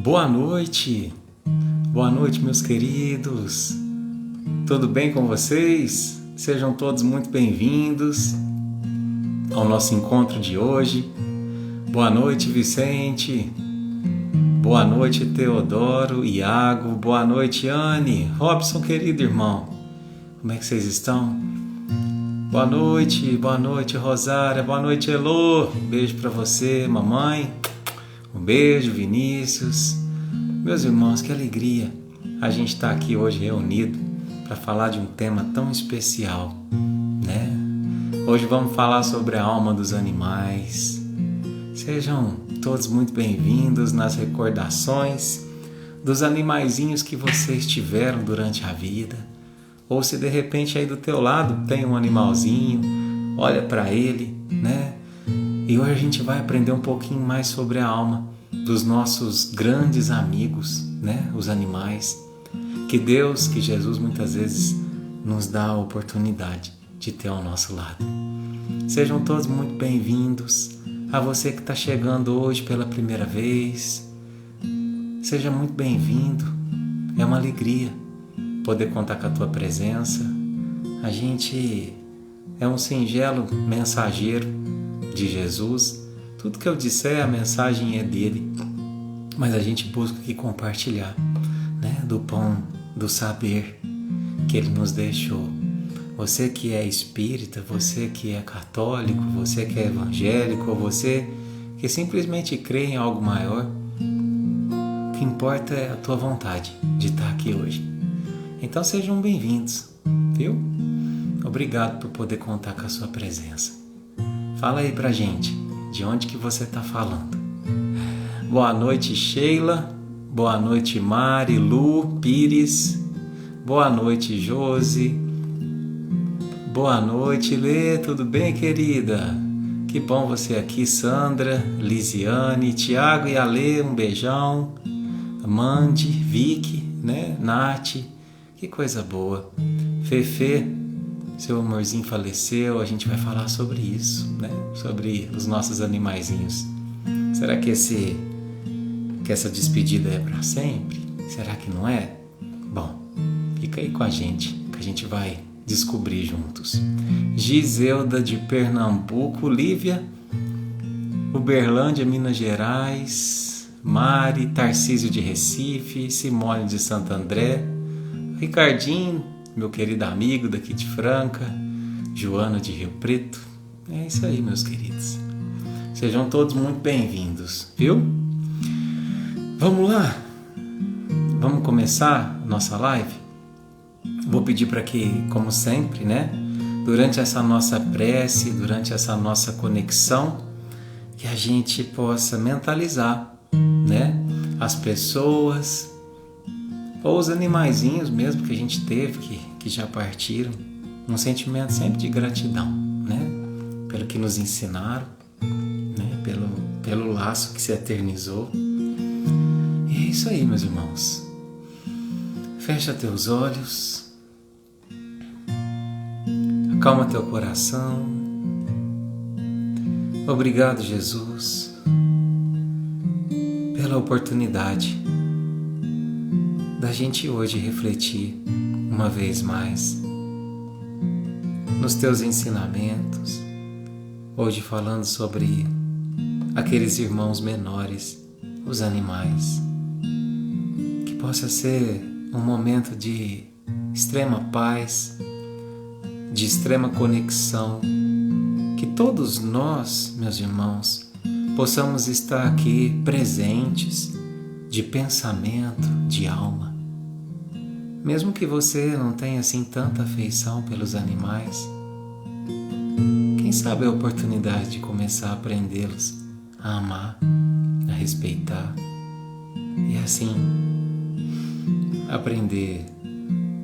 Boa noite, meus queridos. Tudo bem com vocês? Sejam todos muito bem-vindos ao nosso encontro de hoje. Boa noite, Vicente. Boa noite, Teodoro, Iago. Boa noite, Anne. Robson, querido irmão. Como é que vocês estão? Boa noite, Rosária. Boa noite, Elô. Um beijo para você, mamãe. Um beijo, Vinícius. Meus irmãos, que alegria a gente estar aqui hoje reunido para falar de um tema tão especial, né? Hoje vamos falar sobre a alma dos animais. Sejam todos muito bem-vindos nas recordações dos animaizinhos que vocês tiveram durante a vida. Ou se de repente aí do teu lado tem um animalzinho, olha para ele, né? E hoje a gente vai aprender um pouquinho mais sobre a alma dos nossos grandes amigos, né? Os animais. Que Deus, que Jesus muitas vezes nos dá a oportunidade de ter ao nosso lado. Sejam todos muito bem-vindos. A você que está chegando hoje pela primeira vez, seja muito bem-vindo. É uma alegria poder contar com a tua presença. A gente é um singelo mensageiro de Jesus. Tudo que eu disser, a mensagem é dele, mas a gente busca aqui compartilhar, né, do pão do saber que ele nos deixou. Você que é espírita, você que é católico, você que é evangélico, ou você que simplesmente crê em algo maior, o que importa é a tua vontade de estar aqui hoje. Então sejam bem-vindos, viu? Obrigado por poder contar com a sua presença. Fala aí pra gente, de onde que você está falando? Boa noite, Sheila. Boa noite, Mari, Lu, Pires. Boa noite, Josi. Boa noite, Lê. Tudo bem, querida? Que bom você aqui, Sandra, Lisiane, Tiago e Ale, um beijão. Mandy, Vicky, né? Nath. Que coisa boa. Fefe, seu amorzinho faleceu, a gente vai falar sobre isso, né? Sobre os nossos animaizinhos. Será que essa despedida é para sempre? Será que não é? Bom, fica aí com a gente, que a gente vai descobrir juntos. Giselda de Pernambuco, Lívia, Uberlândia, Minas Gerais, Mari, Tarcísio de Recife, Simone de Santo André, Ricardinho, meu querido amigo daqui de Franca, Joana de Rio Preto. É isso aí, meus queridos. Sejam todos muito bem-vindos, viu? Vamos lá? Vamos começar nossa live? Vou pedir para que, como sempre, né? Durante essa nossa prece, durante essa nossa conexão, que a gente possa mentalizar, né? As pessoas ou os animaizinhos mesmo que a gente teve, que já partiram, um sentimento sempre de gratidão, né? Pelo que nos ensinaram, né? Pelo laço que se eternizou. E é isso aí, meus irmãos. Fecha teus olhos, acalma teu coração. Obrigado, Jesus, pela oportunidade da gente hoje refletir uma vez mais nos teus ensinamentos, hoje falando sobre aqueles irmãos menores, os animais, que possa ser um momento de extrema paz, de extrema conexão, que todos nós, meus irmãos, possamos estar aqui presentes de pensamento, de alma. Mesmo que você não tenha assim tanta afeição pelos animais, quem sabe a oportunidade de começar a aprendê-los a amar, a respeitar e assim aprender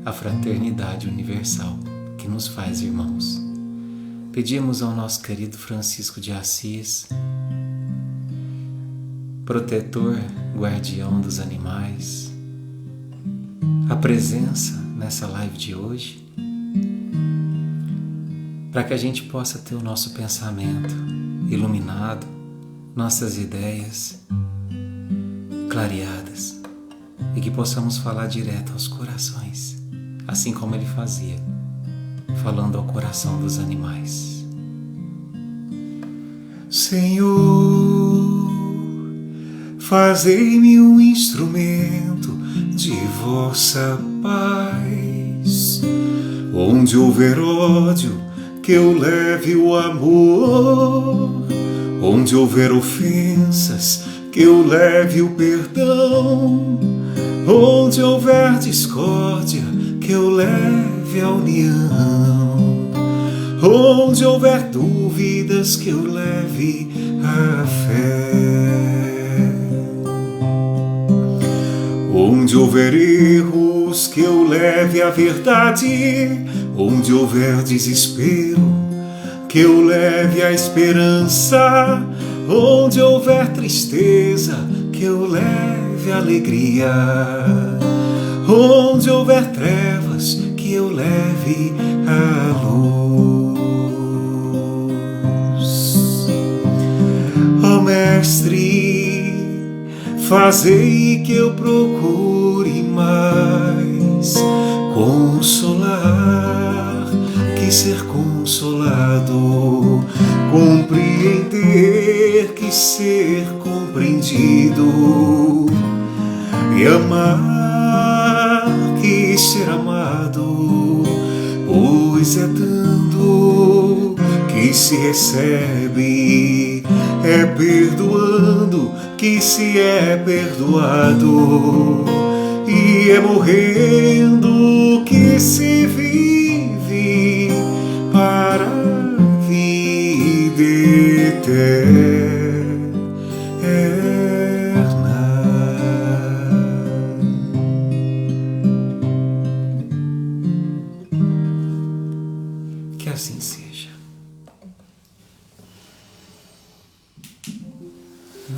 a fraternidade universal que nos faz irmãos. Pedimos ao nosso querido Francisco de Assis, protetor, guardião dos animais, a presença nessa live de hoje, para que a gente possa ter o nosso pensamento iluminado, nossas ideias clareadas e que possamos falar direto aos corações, assim como ele fazia, falando ao coração dos animais. Senhor, fazei-me um instrumento de vossa paz. Onde houver ódio, que eu leve o amor. Onde houver ofensas, que eu leve o perdão. Onde houver discórdia, que eu leve a união. Onde houver dúvidas, que eu leve a fé. Onde houver erros, que eu leve a verdade. Onde houver desespero, que eu leve a esperança. Onde houver tristeza, que eu leve a alegria. Onde houver trevas, que eu leve a luz. Ó Mestre, fazei que eu procure mais consolar que ser consolado, compreender que ser compreendido, e amar que ser amado, pois é dando que se recebe, é perdoando que se é perdoado, e é morrendo que se vive para a vida eterna. Que assim seja.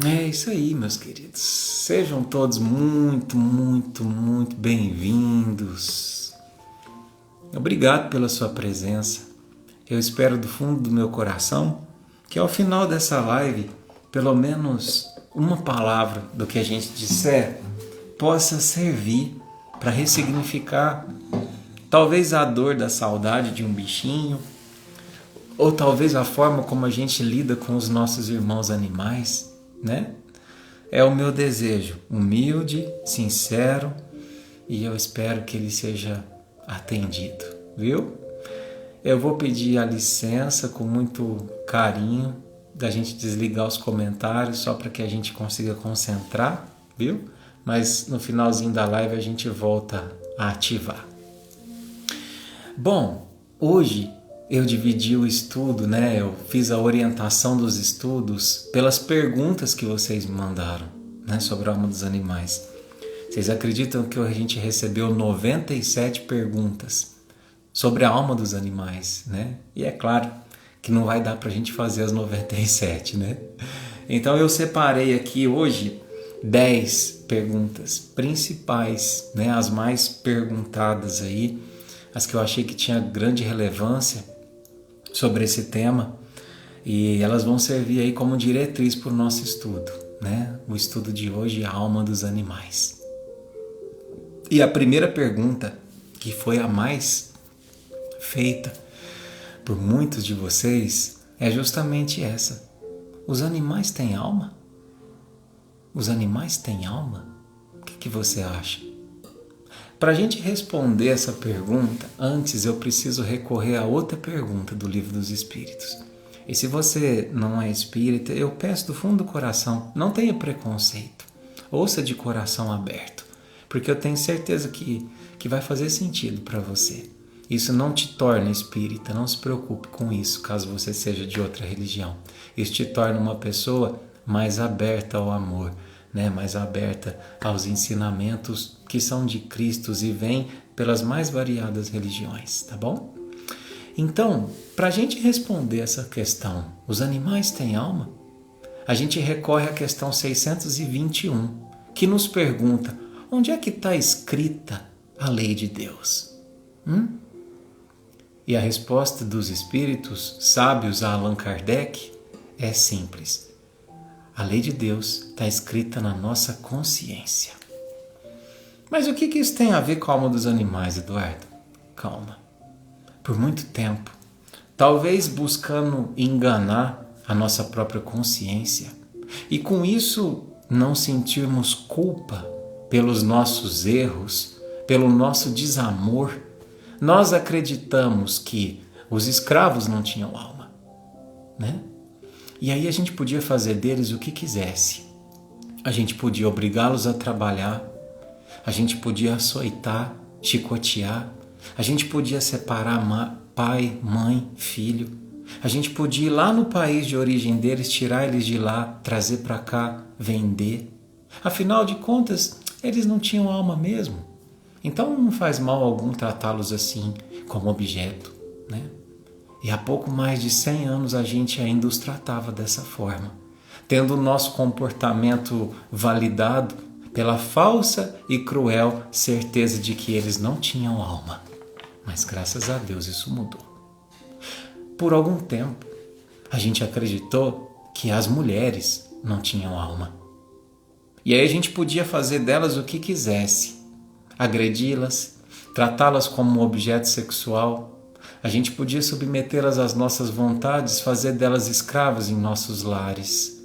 É isso aí, meus queridos. Sejam todos muito, muito, muito bem-vindos. Obrigado pela sua presença. Eu espero do fundo do meu coração que ao final dessa live, pelo menos uma palavra do que a gente disser possa servir para ressignificar talvez a dor da saudade de um bichinho, ou talvez a forma como a gente lida com os nossos irmãos animais, né? É o meu desejo, humilde, sincero, e eu espero que ele seja atendido, viu? Eu vou pedir a licença com muito carinho da gente desligar os comentários só para que a gente consiga concentrar, viu? Mas no finalzinho da live a gente volta a ativar. Bom, hoje eu dividi o estudo, né? Eu fiz a orientação dos estudos pelas perguntas que vocês me mandaram, né? Sobre a alma dos animais. Vocês acreditam que a gente recebeu 97 perguntas sobre a alma dos animais, né? E é claro que não vai dar para a gente fazer as 97, né? Então eu separei aqui hoje 10 perguntas principais, né? As mais perguntadas aí, as que eu achei que tinha grande relevância sobre esse tema, e elas vão servir aí como diretriz para o nosso estudo, né? O estudo de hoje é a alma dos animais. E a primeira pergunta, que foi a mais feita por muitos de vocês, é justamente essa: os animais têm alma? Os animais têm alma? O que você acha? Para a gente responder essa pergunta, antes eu preciso recorrer a outra pergunta do Livro dos Espíritos. E se você não é espírita, eu peço do fundo do coração, não tenha preconceito. Ouça de coração aberto, porque eu tenho certeza que vai fazer sentido para você. Isso não te torna espírita, não se preocupe com isso, caso você seja de outra religião. Isso te torna uma pessoa mais aberta ao amor, né? Mais aberta aos ensinamentos que são de Cristo e vêm pelas mais variadas religiões, tá bom? Então, para a gente responder essa questão, os animais têm alma? A gente recorre à questão 621, que nos pergunta: onde é que está escrita a lei de Deus? E a resposta dos espíritos sábios a Allan Kardec é simples. A lei de Deus está escrita na nossa consciência. Mas o que isso tem a ver com a alma dos animais, Eduardo? Calma. Por muito tempo, talvez buscando enganar a nossa própria consciência e com isso não sentirmos culpa pelos nossos erros, pelo nosso desamor, nós acreditamos que os escravos não tinham alma, né? E aí a gente podia fazer deles o que quisesse. A gente podia obrigá-los a trabalhar, a gente podia açoitar, chicotear, a gente podia separar pai, mãe, filho, a gente podia ir lá no país de origem deles, tirar eles de lá, trazer para cá, vender. Afinal de contas, eles não tinham alma mesmo. Então não faz mal algum tratá-los assim, como objeto, né? E há pouco mais de 100 anos a gente ainda os tratava dessa forma, tendo o nosso comportamento validado pela falsa e cruel certeza de que eles não tinham alma. Mas graças a Deus isso mudou. Por algum tempo, a gente acreditou que as mulheres não tinham alma. E aí a gente podia fazer delas o que quisesse, agredi-las, tratá-las como um objeto sexual. A gente podia submetê-las às nossas vontades, fazer delas escravas em nossos lares.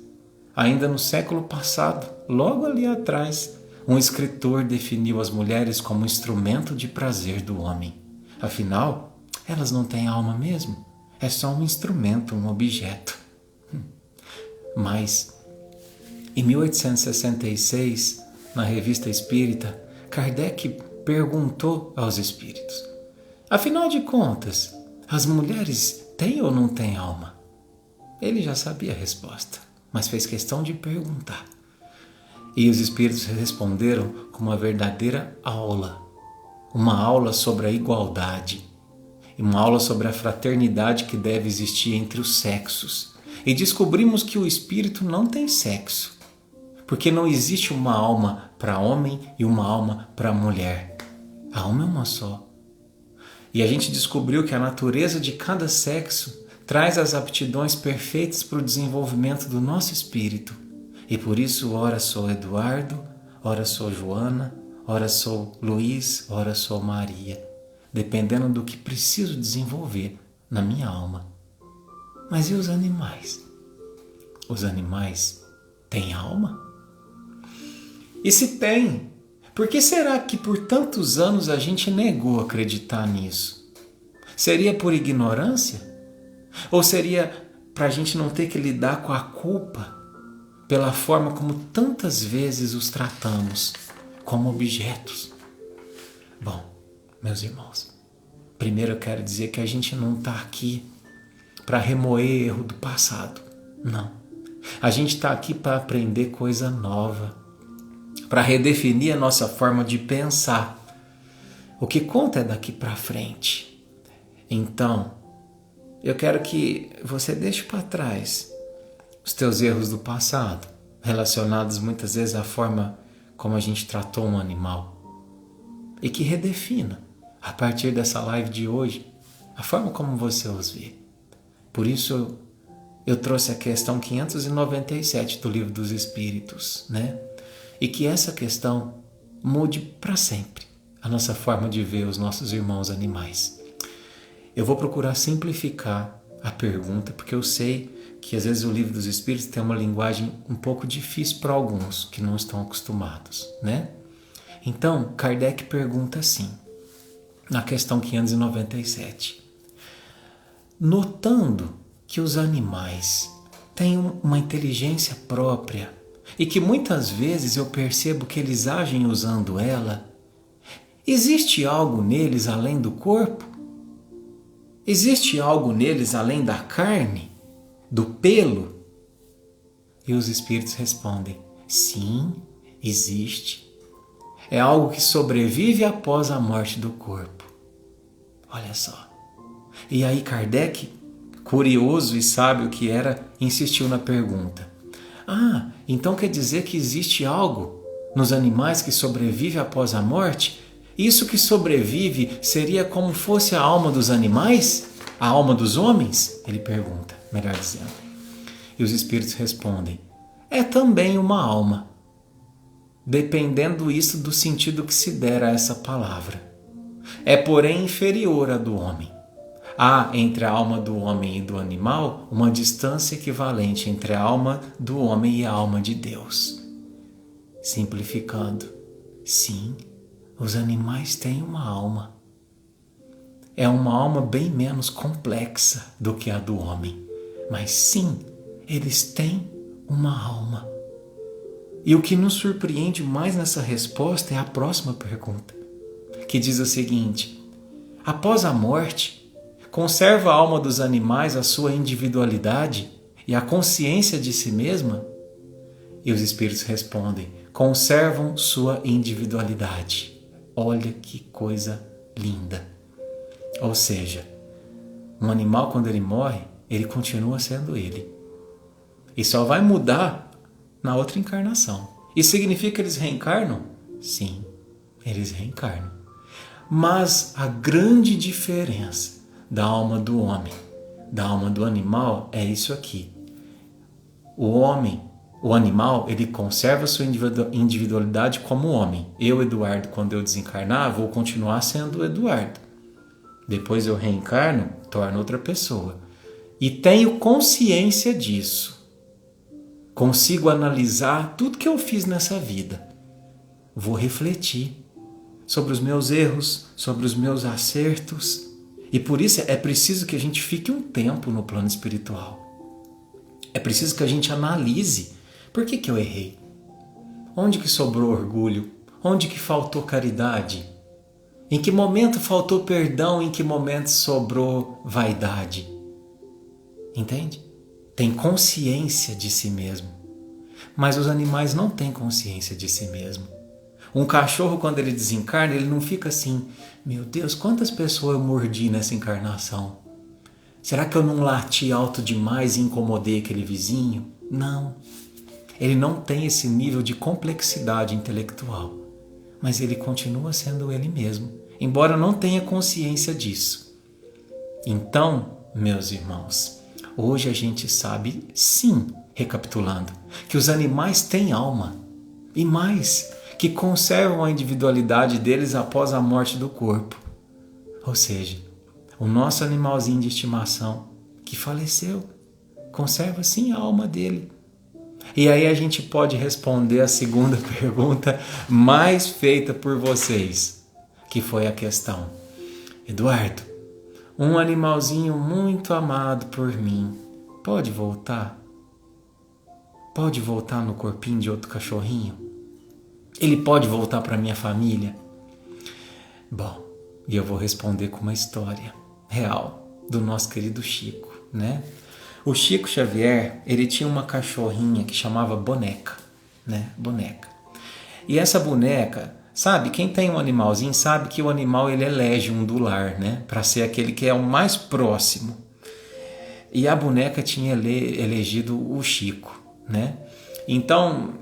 Ainda no século passado, logo ali atrás, um escritor definiu as mulheres como instrumento de prazer do homem. Afinal, elas não têm alma mesmo. É só um instrumento, um objeto. Mas, em 1866, na Revista Espírita, Kardec perguntou aos espíritos: afinal de contas, as mulheres têm ou não têm alma? Ele já sabia a resposta, mas fez questão de perguntar. E os espíritos responderam com uma verdadeira aula. Uma aula sobre a igualdade. Uma aula sobre a fraternidade que deve existir entre os sexos. E descobrimos que o espírito não tem sexo. Porque não existe uma alma para homem e uma alma para mulher. A alma é uma só. E a gente descobriu que a natureza de cada sexo traz as aptidões perfeitas para o desenvolvimento do nosso espírito. E por isso, ora sou Eduardo, ora sou Joana, ora sou Luiz, ora sou Maria, dependendo do que preciso desenvolver na minha alma. Mas e os animais? Os animais têm alma? E se tem, por que será que por tantos anos a gente negou acreditar nisso? Seria por ignorância? Ou seria para a gente não ter que lidar com a culpa pela forma como tantas vezes os tratamos como objetos? Bom, meus irmãos, primeiro eu quero dizer que a gente não está aqui para remoer erro do passado. Não. A gente está aqui para aprender coisa nova, para redefinir a nossa forma de pensar. O que conta é daqui para frente. Então, eu quero que você deixe para trás os teus erros do passado, relacionados muitas vezes à forma como a gente tratou um animal, e que redefina, a partir dessa live de hoje, a forma como você os vê. Por isso, eu trouxe a questão 597 do Livro dos Espíritos, né? E que essa questão mude para sempre a nossa forma de ver os nossos irmãos animais. Eu vou procurar simplificar a pergunta, porque eu sei que às vezes o Livro dos Espíritos tem uma linguagem um pouco difícil para alguns que não estão acostumados, né? Então, Kardec pergunta assim, na questão 597. Notando que os animais têm uma inteligência própria e que muitas vezes eu percebo que eles agem usando ela, existe algo neles além do corpo? Existe algo neles além da carne, do pelo? E os espíritos respondem: sim, existe. É algo que sobrevive após a morte do corpo. Olha só. E aí Kardec, curioso e sábio que era, insistiu na pergunta: ah, então quer dizer que existe algo nos animais que sobrevive após a morte? Isso que sobrevive seria como fosse a alma dos animais? A alma dos homens? Ele pergunta, melhor dizendo. E os espíritos respondem: é também uma alma, dependendo isso do sentido que se der a essa palavra. É, porém, inferior à do homem. Há entre a alma do homem e do animal uma distância equivalente entre a alma do homem e a alma de Deus. Simplificando, sim, os animais têm uma alma. É uma alma bem menos complexa do que a do homem, mas sim, eles têm uma alma. E o que nos surpreende mais nessa resposta é a próxima pergunta, que diz o seguinte: após a morte, conserva a alma dos animais a sua individualidade e a consciência de si mesma? E os espíritos respondem: conservam sua individualidade. Olha que coisa linda! Ou seja, um animal, quando ele morre, ele continua sendo ele. E só vai mudar na outra encarnação. Isso significa que eles reencarnam? Sim, eles reencarnam. Mas a grande diferença da alma do homem, da alma do animal, é isso aqui. O animal, ele conserva sua individualidade como homem. Eu, Eduardo, quando eu desencarnar, vou continuar sendo o Eduardo. Depois eu reencarno, torno outra pessoa. E tenho consciência disso. Consigo analisar tudo que eu fiz nessa vida. Vou refletir sobre os meus erros, sobre os meus acertos. E por isso é preciso que a gente fique um tempo no plano espiritual. É preciso que a gente analise. Por que eu errei? Onde que sobrou orgulho? Onde que faltou caridade? Em que momento faltou perdão? Em que momento sobrou vaidade? Entende? Tem consciência de si mesmo. Mas os animais não têm consciência de si mesmo. Um cachorro, quando ele desencarna, ele não fica assim: meu Deus, quantas pessoas eu mordi nessa encarnação? Será que eu não lati alto demais e incomodei aquele vizinho? Não. Ele não tem esse nível de complexidade intelectual. Mas ele continua sendo ele mesmo, embora não tenha consciência disso. Então, meus irmãos, hoje a gente sabe, sim, recapitulando, que os animais têm alma. E mais, que conservam a individualidade deles após a morte do corpo. Ou seja, o nosso animalzinho de estimação que faleceu, conserva sim a alma dele. E aí a gente pode responder a segunda pergunta mais feita por vocês, que foi a questão: Eduardo, um animalzinho muito amado por mim, pode voltar? Pode voltar no corpinho de outro cachorrinho? Ele pode voltar para minha família? Bom, e eu vou responder com uma história real do nosso querido Chico, né? O Chico Xavier, ele tinha uma cachorrinha que chamava Boneca, né? Boneca. E essa boneca, sabe, quem tem um animalzinho sabe que o animal ele elege um do lar, né? Para ser aquele que é o mais próximo. E a boneca tinha elegido o Chico, né? Então,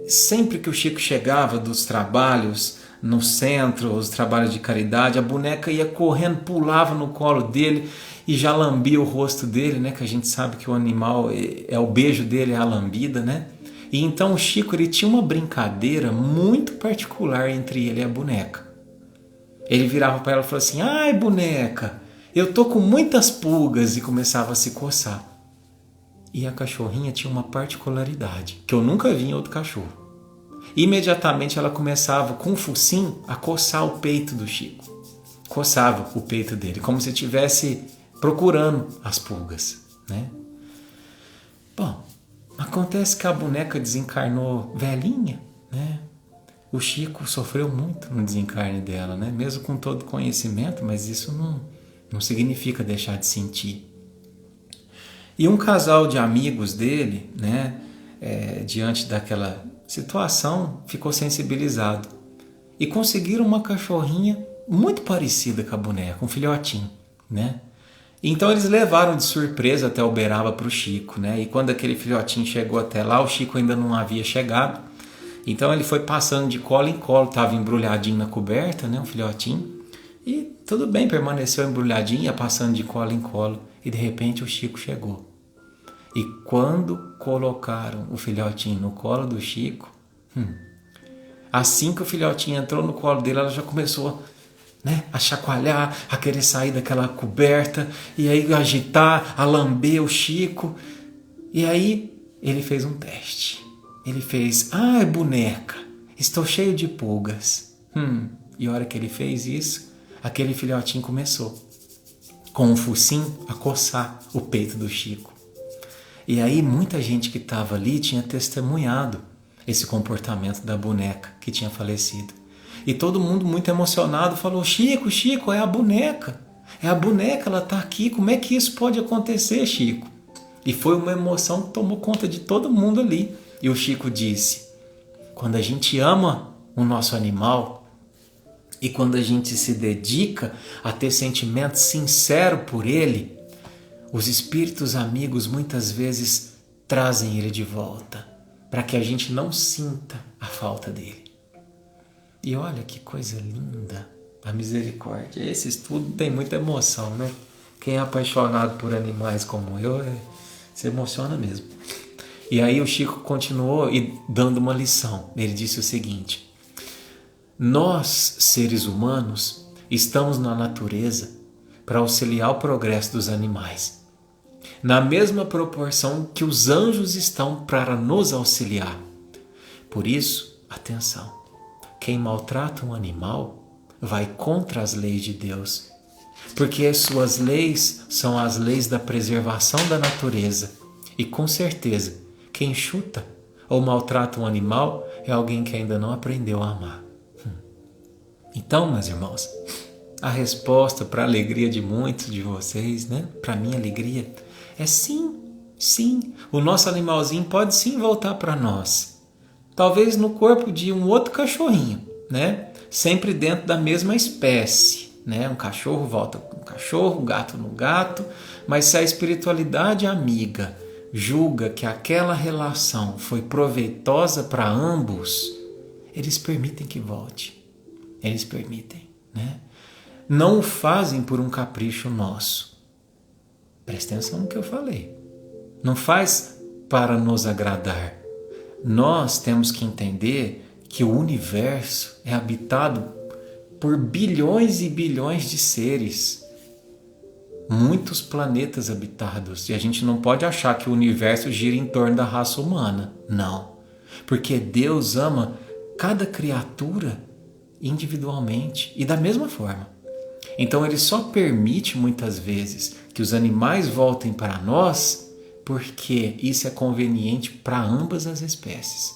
sempre que o Chico chegava dos trabalhos no centro, os trabalhos de caridade, a boneca ia correndo, pulava no colo dele e já lambia o rosto dele, né? Que a gente sabe que o animal, o beijo dele é a lambida, né? E então o Chico, ele tinha uma brincadeira muito particular entre ele e a boneca. Ele virava para ela e falava assim: ai, boneca, eu tô com muitas pulgas, e começava a se coçar. E a cachorrinha tinha uma particularidade que eu nunca vi em outro cachorro. Imediatamente ela começava com o focinho a coçar o peito do Chico. Coçava o peito dele, como se estivesse procurando as pulgas, né? Bom, acontece que a boneca desencarnou velhinha, né? O Chico sofreu muito no desencarne dela, né? Mesmo com todo conhecimento, mas isso não significa deixar de sentir. E um casal de amigos dele, né, diante daquela situação, ficou sensibilizado e conseguiram uma cachorrinha muito parecida com a boneca, um filhotinho, né? Então eles levaram de surpresa até Uberaba para o Chico, né? E quando aquele filhotinho chegou até lá, o Chico ainda não havia chegado. Então ele foi passando de colo em colo, estava embrulhadinho na coberta, né? Um filhotinho. E tudo bem, permaneceu embrulhadinho, ia passando de colo em colo. E de repente o Chico chegou. E quando colocaram o filhotinho no colo do Chico, assim que o filhotinho entrou no colo dele, ela já começou, né, a chacoalhar, a querer sair daquela coberta, e aí agitar, a lamber o Chico. E aí ele fez um teste. Ele fez, boneca, estou cheio de pulgas. E a hora que ele fez isso, aquele filhotinho começou, com um focinho, a coçar o peito do Chico. E aí muita gente que estava ali tinha testemunhado esse comportamento da boneca que tinha falecido. E todo mundo muito emocionado falou, Chico, é a boneca. É a boneca, ela está aqui, como é que isso pode acontecer, Chico? E foi uma emoção que tomou conta de todo mundo ali. E o Chico disse, quando a gente ama o nosso animal e quando a gente se dedica a ter sentimento sincero por ele, os espíritos amigos muitas vezes trazem ele de volta, para que a gente não sinta a falta dele. E olha que coisa linda, a misericórdia. Esse estudo tem muita emoção, né? Quem é apaixonado por animais como eu, se emociona mesmo. E aí o Chico continuou dando uma lição. Ele disse o seguinte, nós, seres humanos, estamos na natureza para auxiliar o progresso dos animais, na mesma proporção que os anjos estão para nos auxiliar. Por isso, atenção, quem maltrata um animal vai contra as leis de Deus, porque as suas leis são as leis da preservação da natureza. E com certeza, quem chuta ou maltrata um animal é alguém que ainda não aprendeu a amar. Então, meus irmãos, a resposta para a alegria de muitos de vocês, né? Para a minha alegria, é sim. O nosso animalzinho pode sim voltar para nós. Talvez no corpo de um outro cachorrinho, né? Sempre dentro da mesma espécie, né? Um cachorro volta com um cachorro, um gato no gato. Mas se a espiritualidade amiga julga que aquela relação foi proveitosa para ambos, eles permitem que volte. Eles permitem, né? Não o fazem por um capricho nosso. Presta atenção no que eu falei. Não faz para nos agradar. Nós temos que entender que o universo é habitado por bilhões e bilhões de seres. Muitos planetas habitados. E a gente não pode achar que o universo gira em torno da raça humana. Não. Porque Deus ama cada criatura individualmente e da mesma forma. Então ele só permite muitas vezes que os animais voltem para nós porque isso é conveniente para ambas as espécies.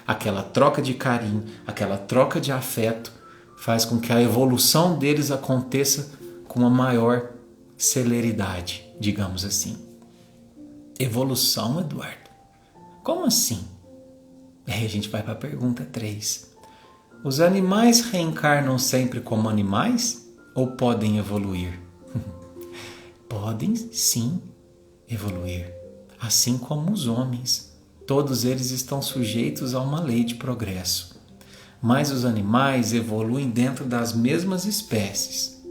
Aquela troca de carinho, aquela troca de afeto faz com que a evolução deles aconteça com uma maior celeridade, digamos assim. Evolução, Eduardo? Como assim? Aí a gente vai para a pergunta 3. Os animais reencarnam sempre como animais ou podem evoluir? Podem sim evoluir, assim como os homens. Todos eles estão sujeitos a uma lei de progresso. Mas os animais evoluem dentro das mesmas espécies.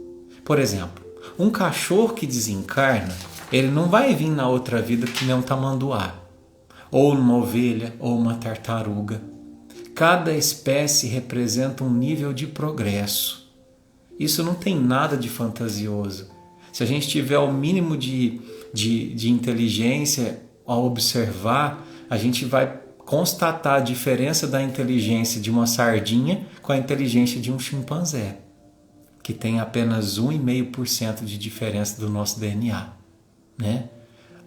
Por exemplo, um cachorro que desencarna, ele não vai vir na outra vida que nem um tamanduá, ou uma ovelha, ou uma tartaruga. Cada espécie representa um nível de progresso. Isso não tem nada de fantasioso. Se a gente tiver o mínimo de inteligência ao observar, a gente vai constatar a diferença da inteligência de uma sardinha com a inteligência de um chimpanzé, que tem apenas 1,5% de diferença do nosso DNA, né?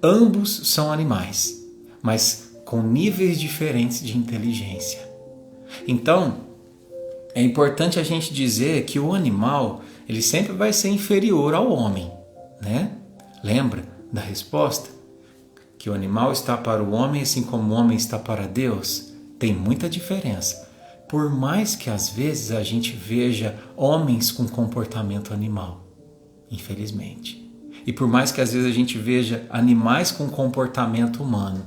Ambos são animais, mas com níveis diferentes de inteligência. Então, é importante a gente dizer que o animal, ele sempre vai ser inferior ao homem, né? Lembra da resposta? Que o animal está para o homem assim como o homem está para Deus? Tem muita diferença. Por mais que às vezes a gente veja homens com comportamento animal, infelizmente. E por mais que às vezes a gente veja animais com comportamento humano,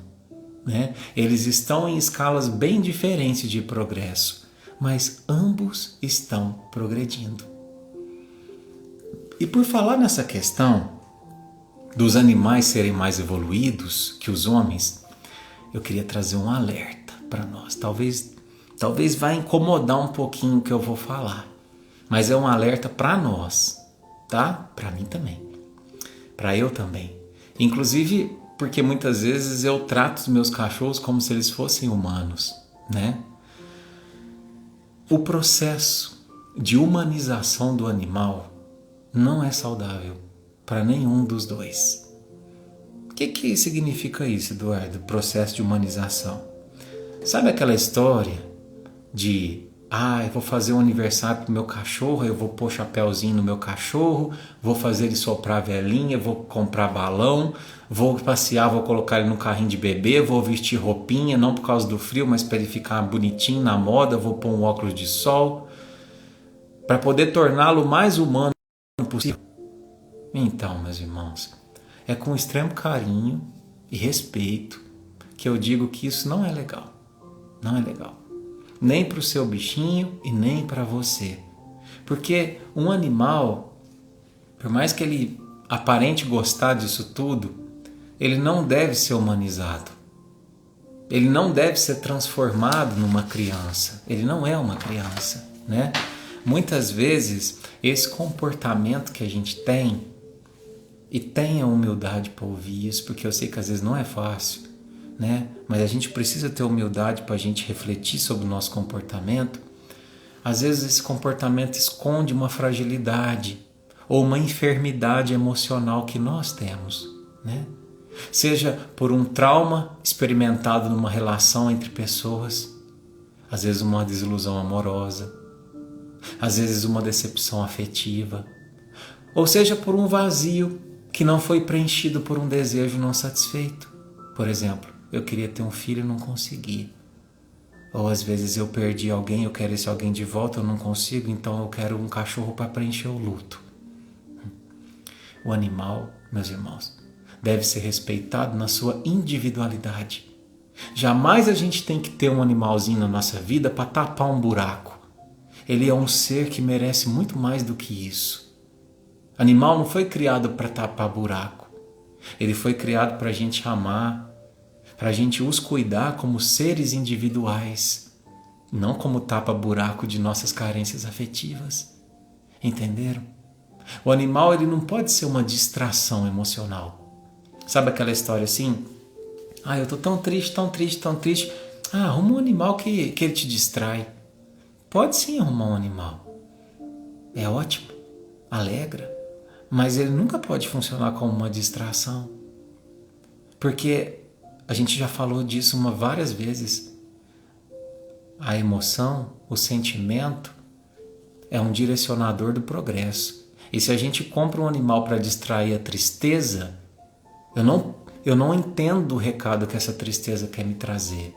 né? Eles estão em escalas bem diferentes de progresso, mas ambos estão progredindo. E por falar nessa questão, dos animais serem mais evoluídos que os homens, eu queria trazer um alerta para nós. Talvez vai incomodar um pouquinho o que eu vou falar, mas é um alerta para nós, tá? Para mim também, para eu também. Inclusive porque muitas vezes eu trato os meus cachorros como se eles fossem humanos, né? O processo de humanização do animal não é saudável para nenhum dos dois. O que significa isso, Eduardo? Processo de humanização. Sabe aquela história de eu vou fazer um aniversário pro meu cachorro, eu vou pôr chapéuzinho no meu cachorro, vou fazer ele soprar velhinha, vou comprar balão, vou passear, vou colocar ele no carrinho de bebê, vou vestir roupinha, não por causa do frio, mas para ele ficar bonitinho na moda, vou pôr um óculos de sol, para poder torná-lo mais humano possível. Então, meus irmãos, é com extremo carinho e respeito que eu digo que isso não é legal. Não é legal. Nem para o seu bichinho e nem para você. Porque um animal, por mais que ele aparente gostar disso tudo, ele não deve ser humanizado. Ele não deve ser transformado numa criança. Ele não é uma criança, né? Muitas vezes, esse comportamento que a gente tem, e tenha humildade para ouvir isso, porque eu sei que às vezes não é fácil, né? Mas a gente precisa ter humildade para a gente refletir sobre o nosso comportamento. Às vezes esse comportamento esconde uma fragilidade ou uma enfermidade emocional que nós temos, né? Seja por um trauma experimentado numa relação entre pessoas, às vezes uma desilusão amorosa, às vezes uma decepção afetiva, ou seja por um vazio que não foi preenchido por um desejo não satisfeito. Por exemplo, eu queria ter um filho e não consegui. Ou às vezes eu perdi alguém, eu quero esse alguém de volta, eu não consigo, então eu quero um cachorro para preencher o luto. O animal, meus irmãos, deve ser respeitado na sua individualidade. Jamais a gente tem que ter um animalzinho na nossa vida para tapar um buraco. Ele é um ser que merece muito mais do que isso. Animal não foi criado para tapar buraco. Ele foi criado para a gente amar, para a gente os cuidar como seres individuais, não como tapa-buraco de nossas carências afetivas. Entenderam? O animal ele não pode ser uma distração emocional. Sabe aquela história assim? Eu tô tão triste, tão triste, tão triste. Arruma um animal que ele te distrai. Pode sim arrumar um animal. É ótimo, alegra, mas ele nunca pode funcionar como uma distração. Porque a gente já falou disso várias vezes. A emoção, o sentimento, é um direcionador do progresso. E se a gente compra um animal para distrair a tristeza, eu não entendo o recado que essa tristeza quer me trazer.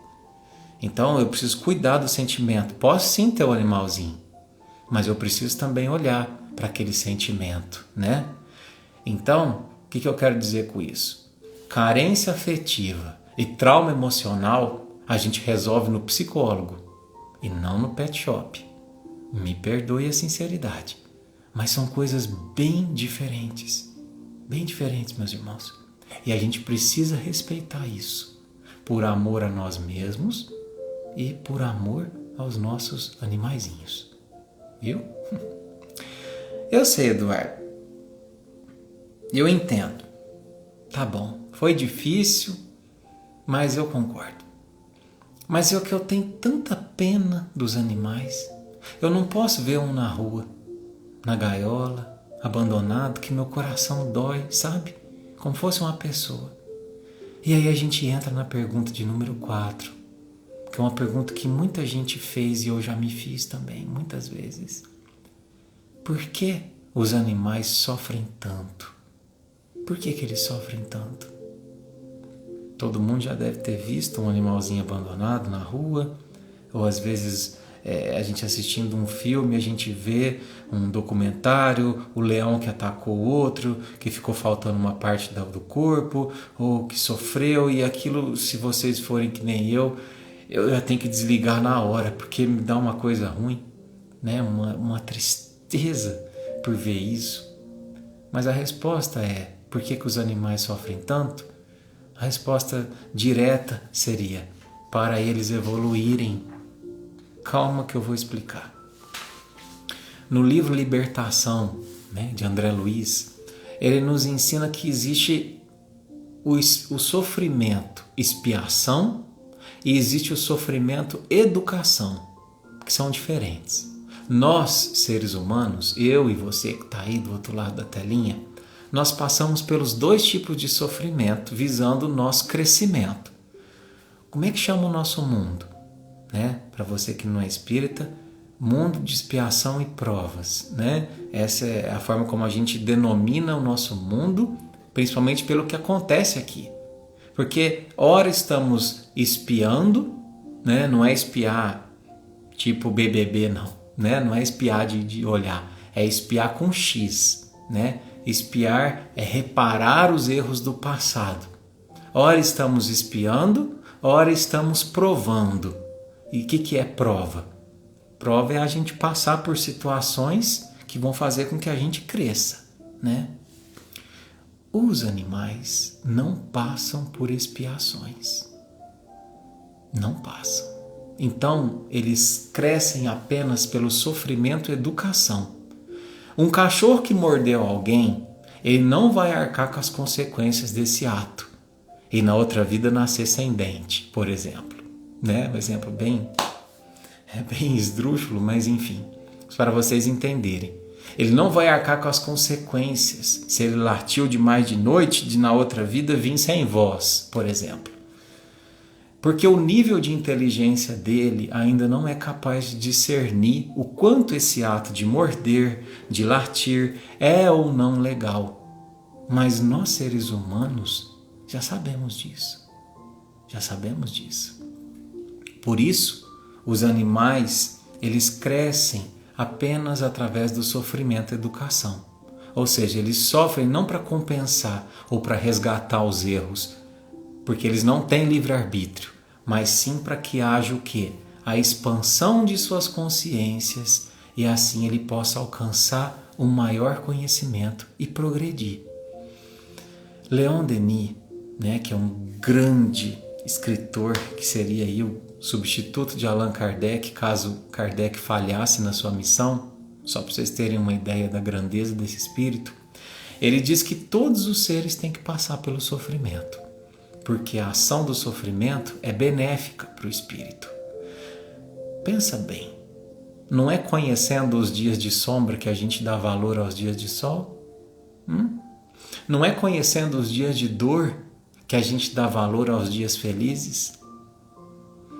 Então eu preciso cuidar do sentimento. Posso sim ter um animalzinho, mas eu preciso também olhar para aquele sentimento, né? Então, o que eu quero dizer com isso? Carência afetiva e trauma emocional a gente resolve no psicólogo e não no pet shop. Me perdoe a sinceridade, mas são coisas bem diferentes, meus irmãos. E a gente precisa respeitar isso, por amor a nós mesmos e por amor aos nossos animaizinhos. Viu? Eu sei, Eduardo. Eu entendo. Tá bom, foi difícil, mas eu concordo. Mas é que eu tenho tanta pena dos animais. Eu não posso ver um na rua, na gaiola, abandonado, que meu coração dói, sabe? Como fosse uma pessoa. E aí a gente entra na pergunta de número 4, que é uma pergunta que muita gente fez e eu já me fiz também, muitas vezes. Por que os animais sofrem tanto? Por que eles sofrem tanto? Todo mundo já deve ter visto um animalzinho abandonado na rua, ou às vezes a gente assistindo um filme, a gente vê um documentário, o leão que atacou o outro, que ficou faltando uma parte do corpo, ou que sofreu, e aquilo, se vocês forem que nem eu já tenho que desligar na hora, porque me dá uma coisa ruim, né? Uma tristeza por ver isso. Mas a resposta é: Por que os animais sofrem tanto? A resposta direta seria: para eles evoluírem. Calma que eu vou explicar. No livro Libertação, de André Luiz, ele nos ensina que existe o sofrimento expiação e existe o sofrimento educação, que são diferentes. Nós, seres humanos, eu e você que está aí do outro lado da telinha, nós passamos pelos dois tipos de sofrimento visando o nosso crescimento. Como é que chama o nosso mundo? Para você que não é espírita, mundo de expiação e provas. Essa é a forma como a gente denomina o nosso mundo, principalmente pelo que acontece aqui. Porque ora estamos espiando, não é espiar tipo BBB não, não é espiar de olhar, é espiar com X, Espiar é reparar os erros do passado. Ora estamos espiando, ora estamos provando. E o que é prova? Prova é a gente passar por situações que vão fazer com que a gente cresça, Os animais não passam por expiações. Não passam. Então, eles crescem apenas pelo sofrimento e educação. Um cachorro que mordeu alguém, ele não vai arcar com as consequências desse ato. E na outra vida nascer sem dente, por exemplo. Um exemplo bem esdrúxulo, mas enfim, para vocês entenderem. Ele não vai arcar com as consequências se ele latiu demais de noite, de na outra vida vir sem voz, por exemplo. Porque o nível de inteligência dele ainda não é capaz de discernir o quanto esse ato de morder, de latir, é ou não legal. Mas nós, seres humanos, já sabemos disso. Já sabemos disso. Por isso, os animais, eles crescem apenas através do sofrimento e educação. Ou seja, eles sofrem não para compensar ou para resgatar os erros, porque eles não têm livre-arbítrio, mas sim para que haja o quê? A expansão de suas consciências e assim ele possa alcançar um maior conhecimento e progredir. Leon Denis, que é um grande escritor, que seria aí o substituto de Allan Kardec, caso Kardec falhasse na sua missão, só para vocês terem uma ideia da grandeza desse espírito, ele diz que todos os seres têm que passar pelo sofrimento, porque a ação do sofrimento é benéfica para o espírito. Pensa bem, não é conhecendo os dias de sombra que a gente dá valor aos dias de sol? Não é conhecendo os dias de dor que a gente dá valor aos dias felizes?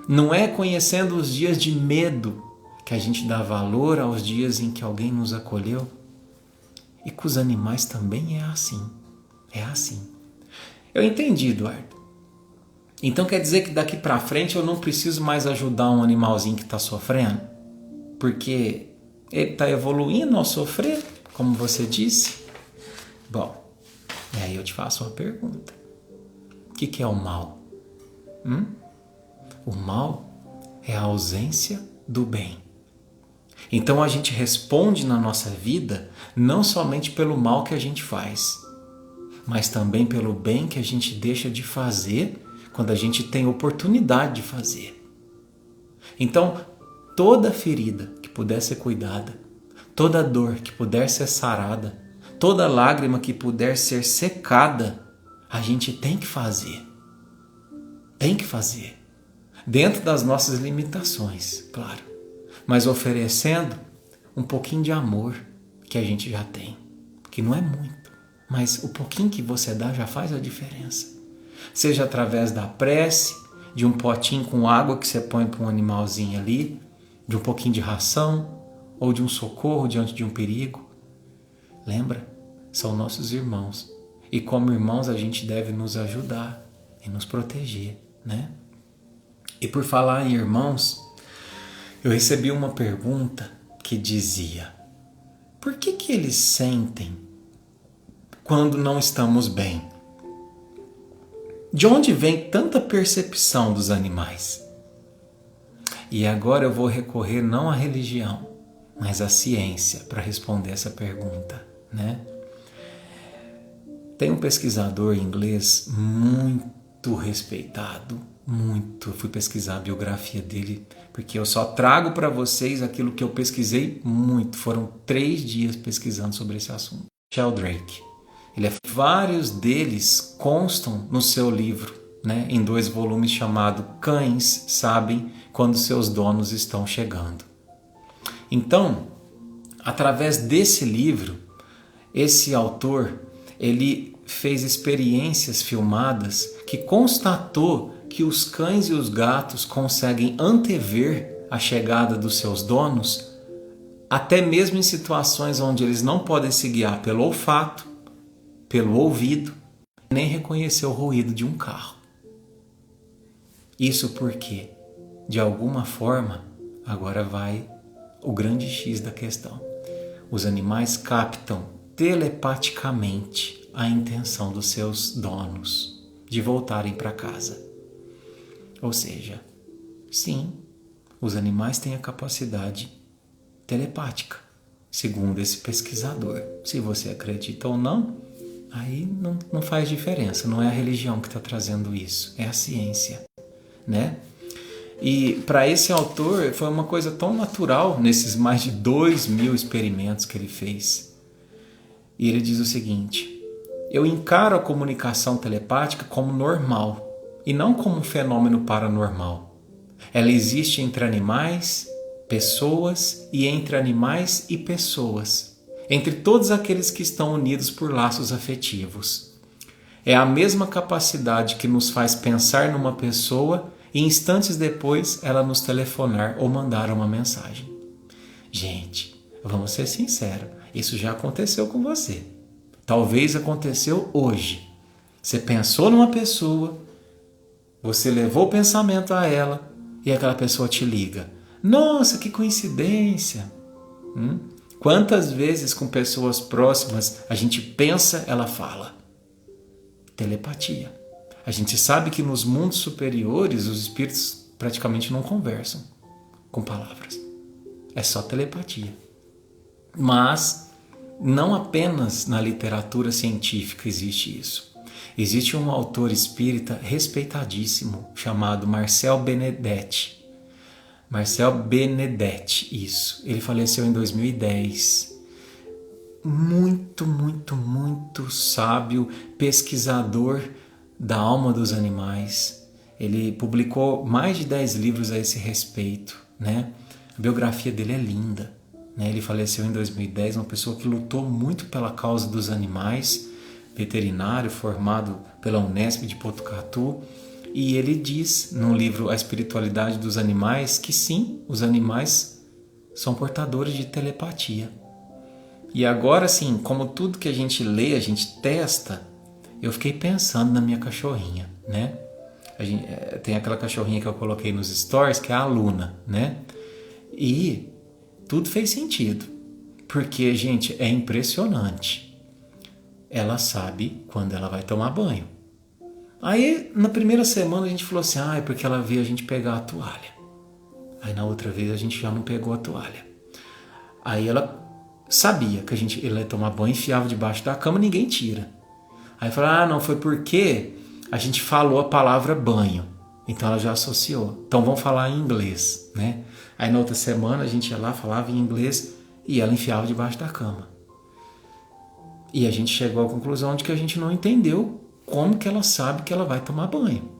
Não é conhecendo os dias de medo que a gente dá valor aos dias em que alguém nos acolheu? E com os animais também é assim. É assim. Eu entendi, Eduardo. Então quer dizer que daqui para frente eu não preciso mais ajudar um animalzinho que está sofrendo? Porque ele está evoluindo ao sofrer, como você disse? Bom, e aí eu te faço uma pergunta. O que é o mal? O mal é a ausência do bem. Então a gente responde na nossa vida não somente pelo mal que a gente faz, mas também pelo bem que a gente deixa de fazer quando a gente tem oportunidade de fazer. Então, toda ferida que puder ser cuidada, toda dor que puder ser sarada, toda lágrima que puder ser secada, a gente tem que fazer. Tem que fazer. Dentro das nossas limitações, claro. Mas oferecendo um pouquinho de amor que a gente já tem. Que não é muito, mas o pouquinho que você dá já faz a diferença. Seja através da prece, de um potinho com água que você põe para um animalzinho ali, de um pouquinho de ração, ou de um socorro diante de um perigo. Lembra? São nossos irmãos. E como irmãos a gente deve nos ajudar e nos proteger, E por falar em irmãos, eu recebi uma pergunta que dizia: por que eles sentem quando não estamos bem? De onde vem tanta percepção dos animais? E agora eu vou recorrer não à religião, mas à ciência para responder essa pergunta, Tem um pesquisador inglês muito respeitado, muito. Eu fui pesquisar a biografia dele, porque eu só trago para vocês aquilo que eu pesquisei muito. Foram 3 dias pesquisando sobre esse assunto. Sheldrake. Vários deles constam no seu livro, né, em 2 volumes, chamado Cães Sabem Quando Seus Donos Estão Chegando. Então, através desse livro, esse autor, ele fez experiências filmadas que constatou que os cães e os gatos conseguem antever a chegada dos seus donos, até mesmo em situações onde eles não podem se guiar pelo olfato, pelo ouvido, nem reconhecer o ruído de um carro. Isso porque, de alguma forma, agora vai o grande X da questão. Os animais captam telepaticamente a intenção dos seus donos de voltarem para casa. Ou seja, sim, os animais têm a capacidade telepática, segundo esse pesquisador. Se você acredita ou não, aí não faz diferença. Não é a religião que está trazendo isso, é a ciência, né? E para esse autor foi uma coisa tão natural nesses mais de 2.000 experimentos que ele fez. E ele diz o seguinte: eu encaro a comunicação telepática como normal e não como um fenômeno paranormal. Ela existe entre animais, pessoas e entre animais e pessoas, entre todos aqueles que estão unidos por laços afetivos. É a mesma capacidade que nos faz pensar numa pessoa e instantes depois ela nos telefonar ou mandar uma mensagem. Gente, vamos ser sinceros, isso já aconteceu com você. Talvez aconteceu hoje. Você pensou numa pessoa, você levou o pensamento a ela e aquela pessoa te liga. Nossa, que coincidência! Quantas vezes com pessoas próximas a gente pensa, ela fala? Telepatia. A gente sabe que nos mundos superiores os espíritos praticamente não conversam com palavras. É só telepatia. Mas não apenas na literatura científica existe isso. Existe um autor espírita respeitadíssimo chamado Marcel Benedetti. Marcel Benedetti, isso. Ele faleceu em 2010. Muito, muito, muito sábio, pesquisador da alma dos animais. Ele publicou mais de 10 livros a esse respeito, né? A biografia dele é linda, né? Ele faleceu em 2010, uma pessoa que lutou muito pela causa dos animais, veterinário formado pela Unesp de Botucatu, e ele diz no livro A Espiritualidade dos Animais que sim, os animais são portadores de telepatia. E agora sim, como tudo que a gente lê, a gente testa, eu fiquei pensando na minha cachorrinha, né? Tem aquela cachorrinha que eu coloquei nos stories, que é a Luna, né? E tudo fez sentido, porque, gente, é impressionante. Ela sabe quando ela vai tomar banho. Aí, na primeira semana, a gente falou assim, é porque ela viu a gente pegar a toalha. Aí, na outra vez, a gente já não pegou a toalha. Aí, ela sabia que ela ia tomar banho, enfiava debaixo da cama, ninguém tira. Aí, falou, não, foi porque a gente falou a palavra banho. Então, ela já associou. Então, vamos falar em inglês, né? Aí, na outra semana, a gente ia lá, falava em inglês e ela enfiava debaixo da cama. E a gente chegou à conclusão de que a gente não entendeu como que ela sabe que ela vai tomar banho.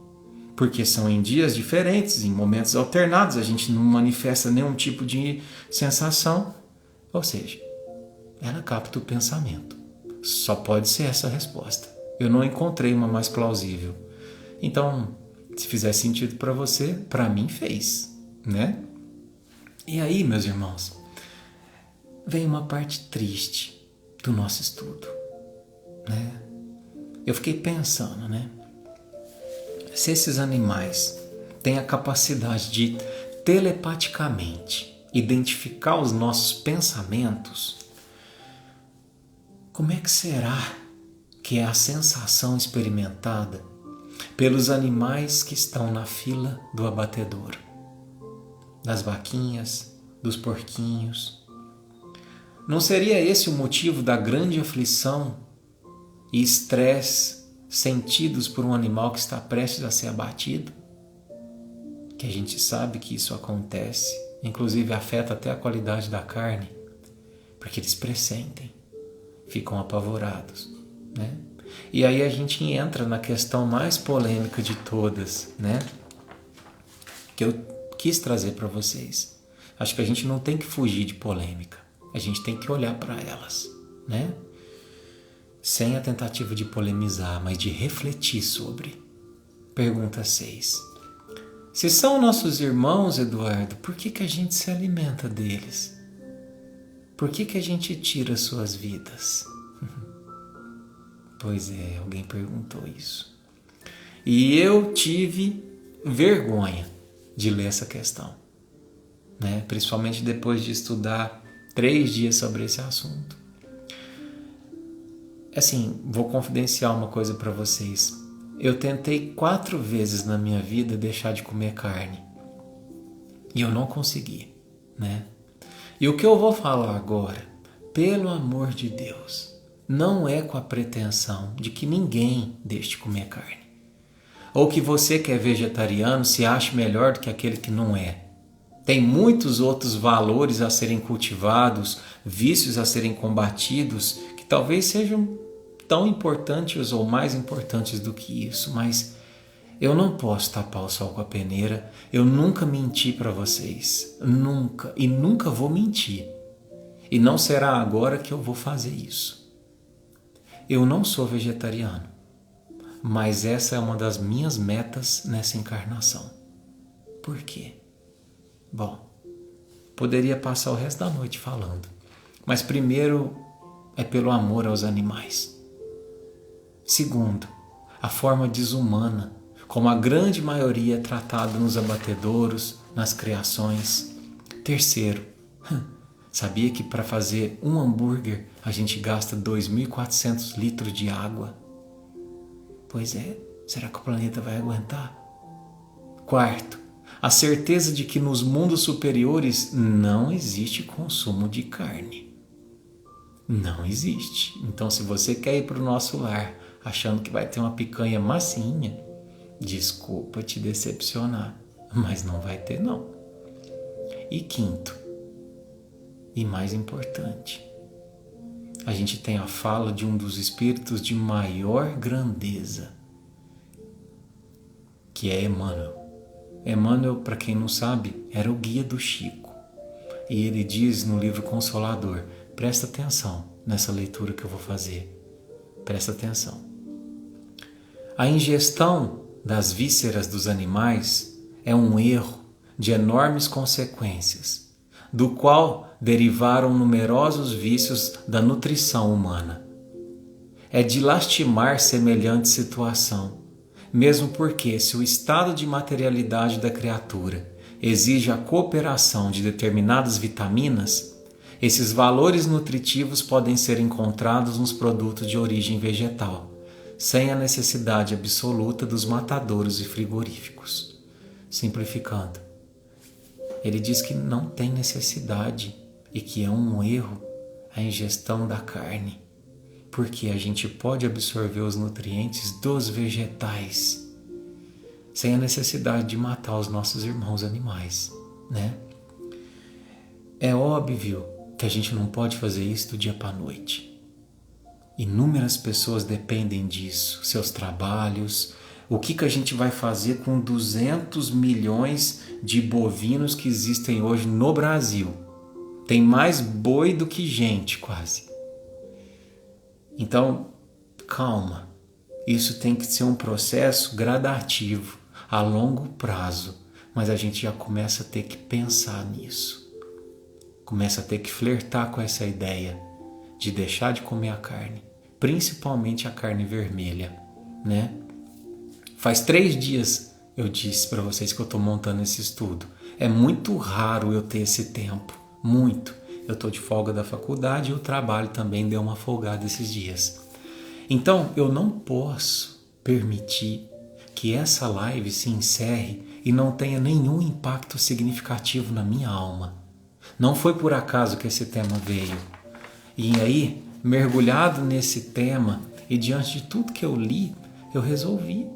Porque são em dias diferentes, em momentos alternados, a gente não manifesta nenhum tipo de sensação. Ou seja, ela capta o pensamento. Só pode ser essa a resposta. Eu não encontrei uma mais plausível. Então, se fizer sentido para você, para mim fez, né? E aí, meus irmãos, vem uma parte triste do nosso estudo, né? Eu fiquei pensando, né? Se esses animais têm a capacidade de telepaticamente identificar os nossos pensamentos, como é que será que é a sensação experimentada pelos animais que estão na fila do abatedouro? Das vaquinhas, dos porquinhos. Não seria esse o motivo da grande aflição e estresse sentidos por um animal que está prestes a ser abatido, que a gente sabe que isso acontece, inclusive afeta até a qualidade da carne, porque eles pressentem, ficam apavorados, né? E aí a gente entra na questão mais polêmica de todas, né? Que eu quis trazer para vocês. Acho que a gente não tem que fugir de polêmica, a gente tem que olhar para elas, né? Sem a tentativa de polemizar, mas de refletir sobre. Pergunta 6. Se são nossos irmãos, Eduardo, por que a gente se alimenta deles? Por que a gente tira suas vidas? Pois é, alguém perguntou isso. E eu tive vergonha de ler essa questão, né? Principalmente depois de estudar 3 dias sobre esse assunto. Assim, vou confidenciar uma coisa para vocês. Eu tentei 4 vezes na minha vida deixar de comer carne. E eu não consegui, né? E o que eu vou falar agora, pelo amor de Deus, não é com a pretensão de que ninguém deixe de comer carne. Ou que você que é vegetariano se ache melhor do que aquele que não é. Tem muitos outros valores a serem cultivados, vícios a serem combatidos, que talvez sejam tão importantes ou mais importantes do que isso, mas eu não posso tapar o sol com a peneira. Eu nunca menti para vocês, nunca, e nunca vou mentir. E não será agora que eu vou fazer isso. Eu não sou vegetariano, mas essa é uma das minhas metas nessa encarnação. Por quê? Bom, poderia passar o resto da noite falando, mas primeiro é pelo amor aos animais. Segundo, a forma desumana, como a grande maioria é tratada nos abatedouros, nas criações. Terceiro, sabia que para fazer um hambúrguer a gente gasta 2.400 litros de água? Pois é, será que o planeta vai aguentar? Quarto, a certeza de que nos mundos superiores não existe consumo de carne. Não existe. Então, se você quer ir para o nosso lar achando que vai ter uma picanha massinha, desculpa te decepcionar, mas não vai ter não. E quinto, e mais importante, a gente tem a fala de um dos espíritos de maior grandeza, que é Emmanuel. Emmanuel, para quem não sabe, era o guia do Chico. E ele diz no livro Consolador, presta atenção nessa leitura que eu vou fazer, presta atenção. A ingestão das vísceras dos animais é um erro de enormes consequências, do qual derivaram numerosos vícios da nutrição humana. É de lastimar semelhante situação, mesmo porque, se o estado de materialidade da criatura exige a cooperação de determinadas vitaminas, esses valores nutritivos podem ser encontrados nos produtos de origem vegetal, sem a necessidade absoluta dos matadouros e frigoríficos. Simplificando, ele diz que não tem necessidade e que é um erro a ingestão da carne, porque a gente pode absorver os nutrientes dos vegetais sem a necessidade de matar os nossos irmãos animais, né? É óbvio que a gente não pode fazer isso do dia para a noite. Inúmeras pessoas dependem disso, seus trabalhos. O que a gente vai fazer com 200 milhões de bovinos que existem hoje no Brasil? Tem mais boi do que gente, quase. Então, calma. Isso tem que ser um processo gradativo, a longo prazo. Mas a gente já começa a ter que pensar nisso. Começa a ter que flertar com essa ideia de deixar de comer a carne, principalmente a carne vermelha, né? Faz 3 dias eu disse para vocês que eu estou montando esse estudo. É muito raro eu ter esse tempo, muito. Eu estou de folga da faculdade e o trabalho também deu uma folgada esses dias. Então eu não posso permitir que essa live se encerre e não tenha nenhum impacto significativo na minha alma. Não foi por acaso que esse tema veio. E aí, mergulhado nesse tema, E diante de tudo que eu li, eu resolvi,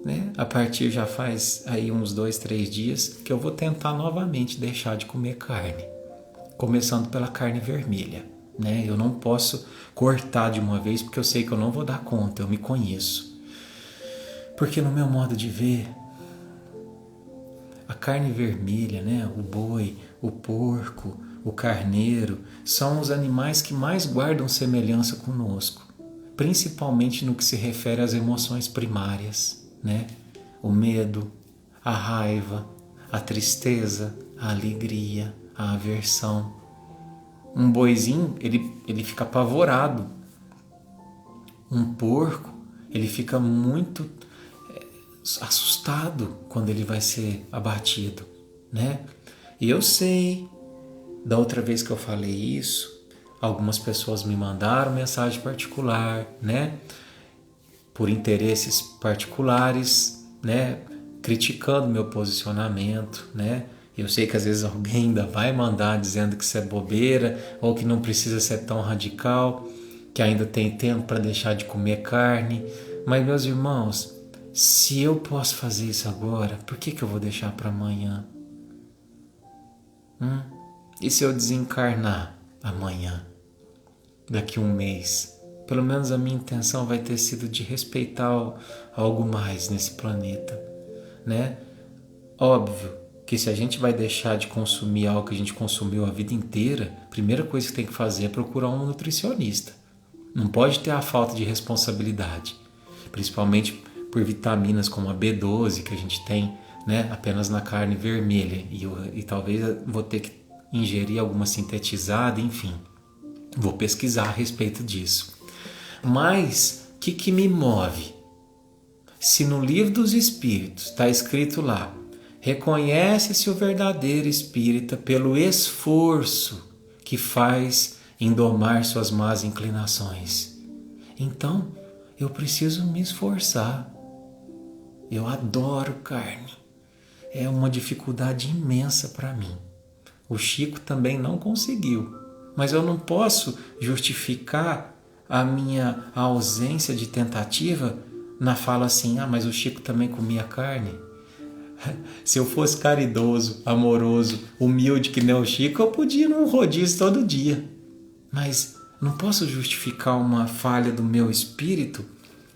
né? A partir já faz aí uns 2, 3 dias que eu vou tentar novamente deixar de comer carne. Começando pela carne vermelha, né? Eu não posso cortar de uma vez porque eu sei que eu não vou dar conta, eu me conheço. Porque no meu modo de ver, a carne vermelha, né? O boi, o porco, o carneiro, são os animais que mais guardam semelhança conosco, principalmente no que se refere às emoções primárias, né? O medo, a raiva, a tristeza, a alegria, a aversão. Um boizinho, ele fica apavorado. Um porco, ele fica muito assustado quando ele vai ser abatido, né? E eu sei, da outra vez que eu falei isso, algumas pessoas me mandaram mensagem particular, né? Por interesses particulares, né? Criticando meu posicionamento, né? Eu sei que às vezes alguém ainda vai mandar dizendo que isso é bobeira ou que não precisa ser tão radical, que ainda tem tempo para deixar de comer carne. Mas, meus irmãos, se eu posso fazer isso agora, por que eu vou deixar para amanhã? E se eu desencarnar amanhã, daqui a um mês? Pelo menos a minha intenção vai ter sido de respeitar algo mais nesse planeta, né? Óbvio que se a gente vai deixar de consumir algo que a gente consumiu a vida inteira, a primeira coisa que tem que fazer é procurar um nutricionista. Não pode ter a falta de responsabilidade, principalmente por vitaminas como a B12 que a gente tem, né, apenas na carne vermelha, e talvez eu vou ter que ingerir alguma sintetizada, enfim. Vou pesquisar a respeito disso. Mas o que me move? Se no livro dos Espíritos está escrito lá: reconhece-se o verdadeiro espírita pelo esforço que faz em domar suas más inclinações. Então, eu preciso me esforçar. Eu adoro carne. É uma dificuldade imensa para mim. O Chico também não conseguiu. Mas eu não posso justificar a minha ausência de tentativa na fala assim: mas o Chico também comia carne. Se eu fosse caridoso, amoroso, humilde que nem o Chico, eu podia ir num rodízio todo dia. Mas não posso justificar uma falha do meu espírito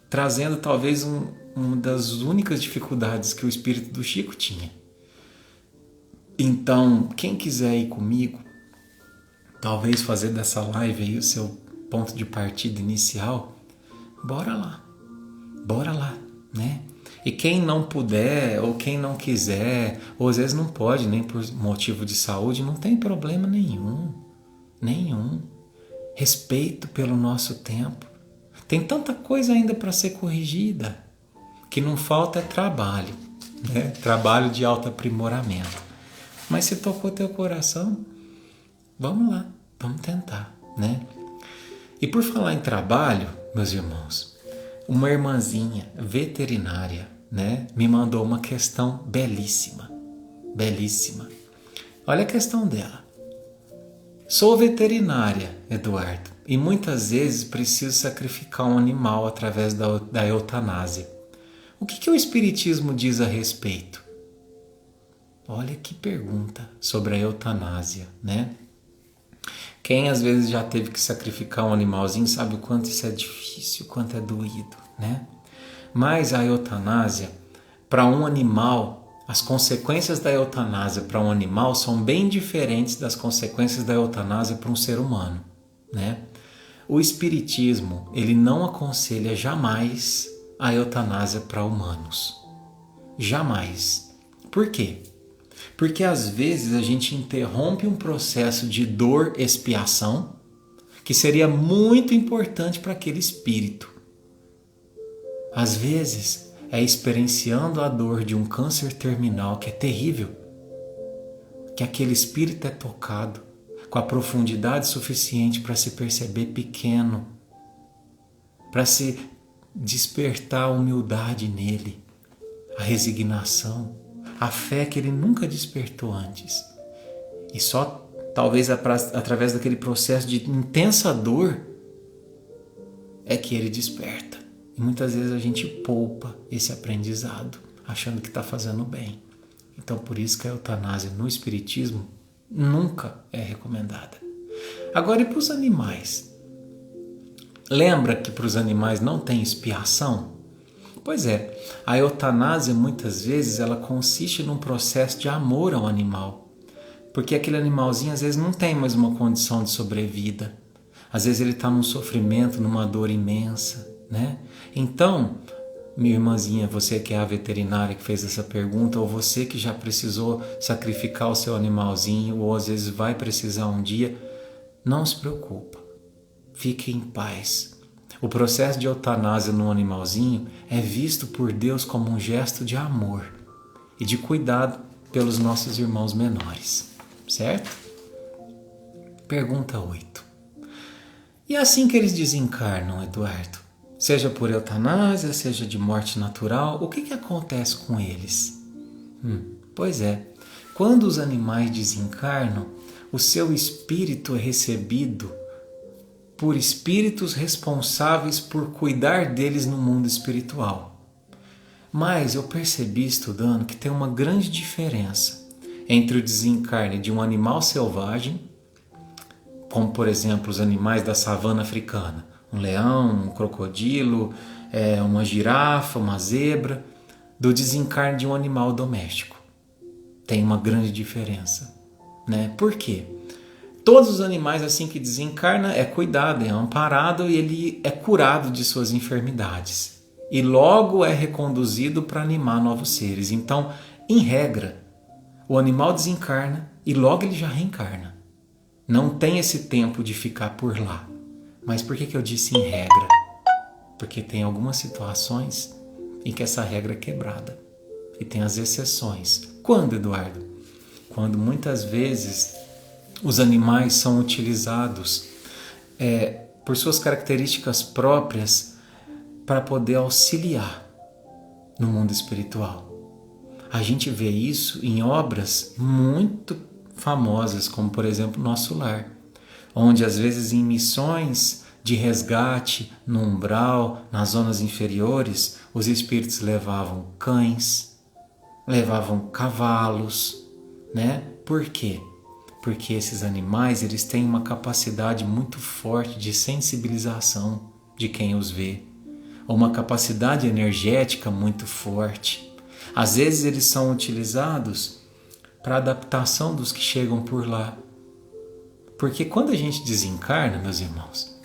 trazendo talvez uma das únicas dificuldades que o espírito do Chico tinha. Então, quem quiser ir comigo, talvez fazer dessa live aí o seu ponto de partida inicial, bora lá, né? E quem não puder, ou quem não quiser, ou às vezes não pode, nem por motivo de saúde, não tem problema nenhum. Respeito pelo nosso tempo. Tem tanta coisa ainda para ser corrigida, que não falta é trabalho, né? Trabalho de autoaprimoramento. Mas se tocou teu coração, vamos lá, vamos tentar, né? E por falar em trabalho, meus irmãos, uma irmãzinha veterinária, né, me mandou uma questão belíssima. Olha a questão dela. Sou veterinária, Eduardo, e muitas vezes preciso sacrificar um animal através da eutanásia. O que o Espiritismo diz a respeito? Olha que pergunta sobre a eutanásia, né? Quem às vezes já teve que sacrificar um animalzinho sabe o quanto isso é difícil, o quanto é doído, né? Mas a eutanásia, para um animal, as consequências da eutanásia para um animal são bem diferentes das consequências da eutanásia para um ser humano, né? O Espiritismo, ele não aconselha jamais a eutanásia para humanos. Jamais. Por quê? Porque às vezes a gente interrompe um processo de dor-expiação que seria muito importante para aquele espírito. Às vezes é experienciando a dor de um câncer terminal que é terrível, que aquele espírito é tocado com a profundidade suficiente para se perceber pequeno, para se despertar a humildade nele, a resignação, a fé que ele nunca despertou antes. E só talvez através daquele processo de intensa dor é que ele desperta. E muitas vezes a gente poupa esse aprendizado, achando que está fazendo bem. Então por isso que a eutanásia no espiritismo nunca é recomendada. Agora, e para os animais? Lembra que para os animais não tem expiação? Pois é, a eutanásia muitas vezes ela consiste num processo de amor ao animal. Porque aquele animalzinho às vezes não tem mais uma condição de sobrevida. Às vezes ele está num sofrimento, numa dor imensa, né? Então, minha irmãzinha, você que é a veterinária que fez essa pergunta, ou você que já precisou sacrificar o seu animalzinho, ou às vezes vai precisar um dia, não se preocupa. Fique em paz. O processo de eutanásia no animalzinho é visto por Deus como um gesto de amor e de cuidado pelos nossos irmãos menores, certo? Pergunta 8. E assim que eles desencarnam, Eduardo, seja por eutanásia, seja de morte natural, o que acontece com eles? Pois é, quando os animais desencarnam, o seu espírito é recebido por espíritos responsáveis por cuidar deles no mundo espiritual. Mas eu percebi estudando que tem uma grande diferença entre o desencarne de um animal selvagem, como por exemplo os animais da savana africana, um leão, um crocodilo, uma girafa, uma zebra, do desencarne de um animal doméstico. Tem uma grande diferença, né? Por quê? Todos os animais, assim que desencarna, é cuidado, é amparado e ele é curado de suas enfermidades. E logo é reconduzido para animar novos seres. Então, em regra, o animal desencarna e logo ele já reencarna. Não tem esse tempo de ficar por lá. Mas por que eu disse em regra? Porque tem algumas situações em que essa regra é quebrada. E tem as exceções. Quando, Eduardo? Quando muitas vezes os animais são utilizados por suas características próprias para poder auxiliar no mundo espiritual. A gente vê isso em obras muito famosas, como por exemplo Nosso Lar, onde às vezes em missões de resgate no umbral, nas zonas inferiores, os espíritos levavam cães, levavam cavalos, né? Por quê? Porque esses animais eles têm uma capacidade muito forte de sensibilização de quem os vê, ou uma capacidade energética muito forte. Às vezes eles são utilizados para adaptação dos que chegam por lá. Porque quando a gente desencarna, meus irmãos,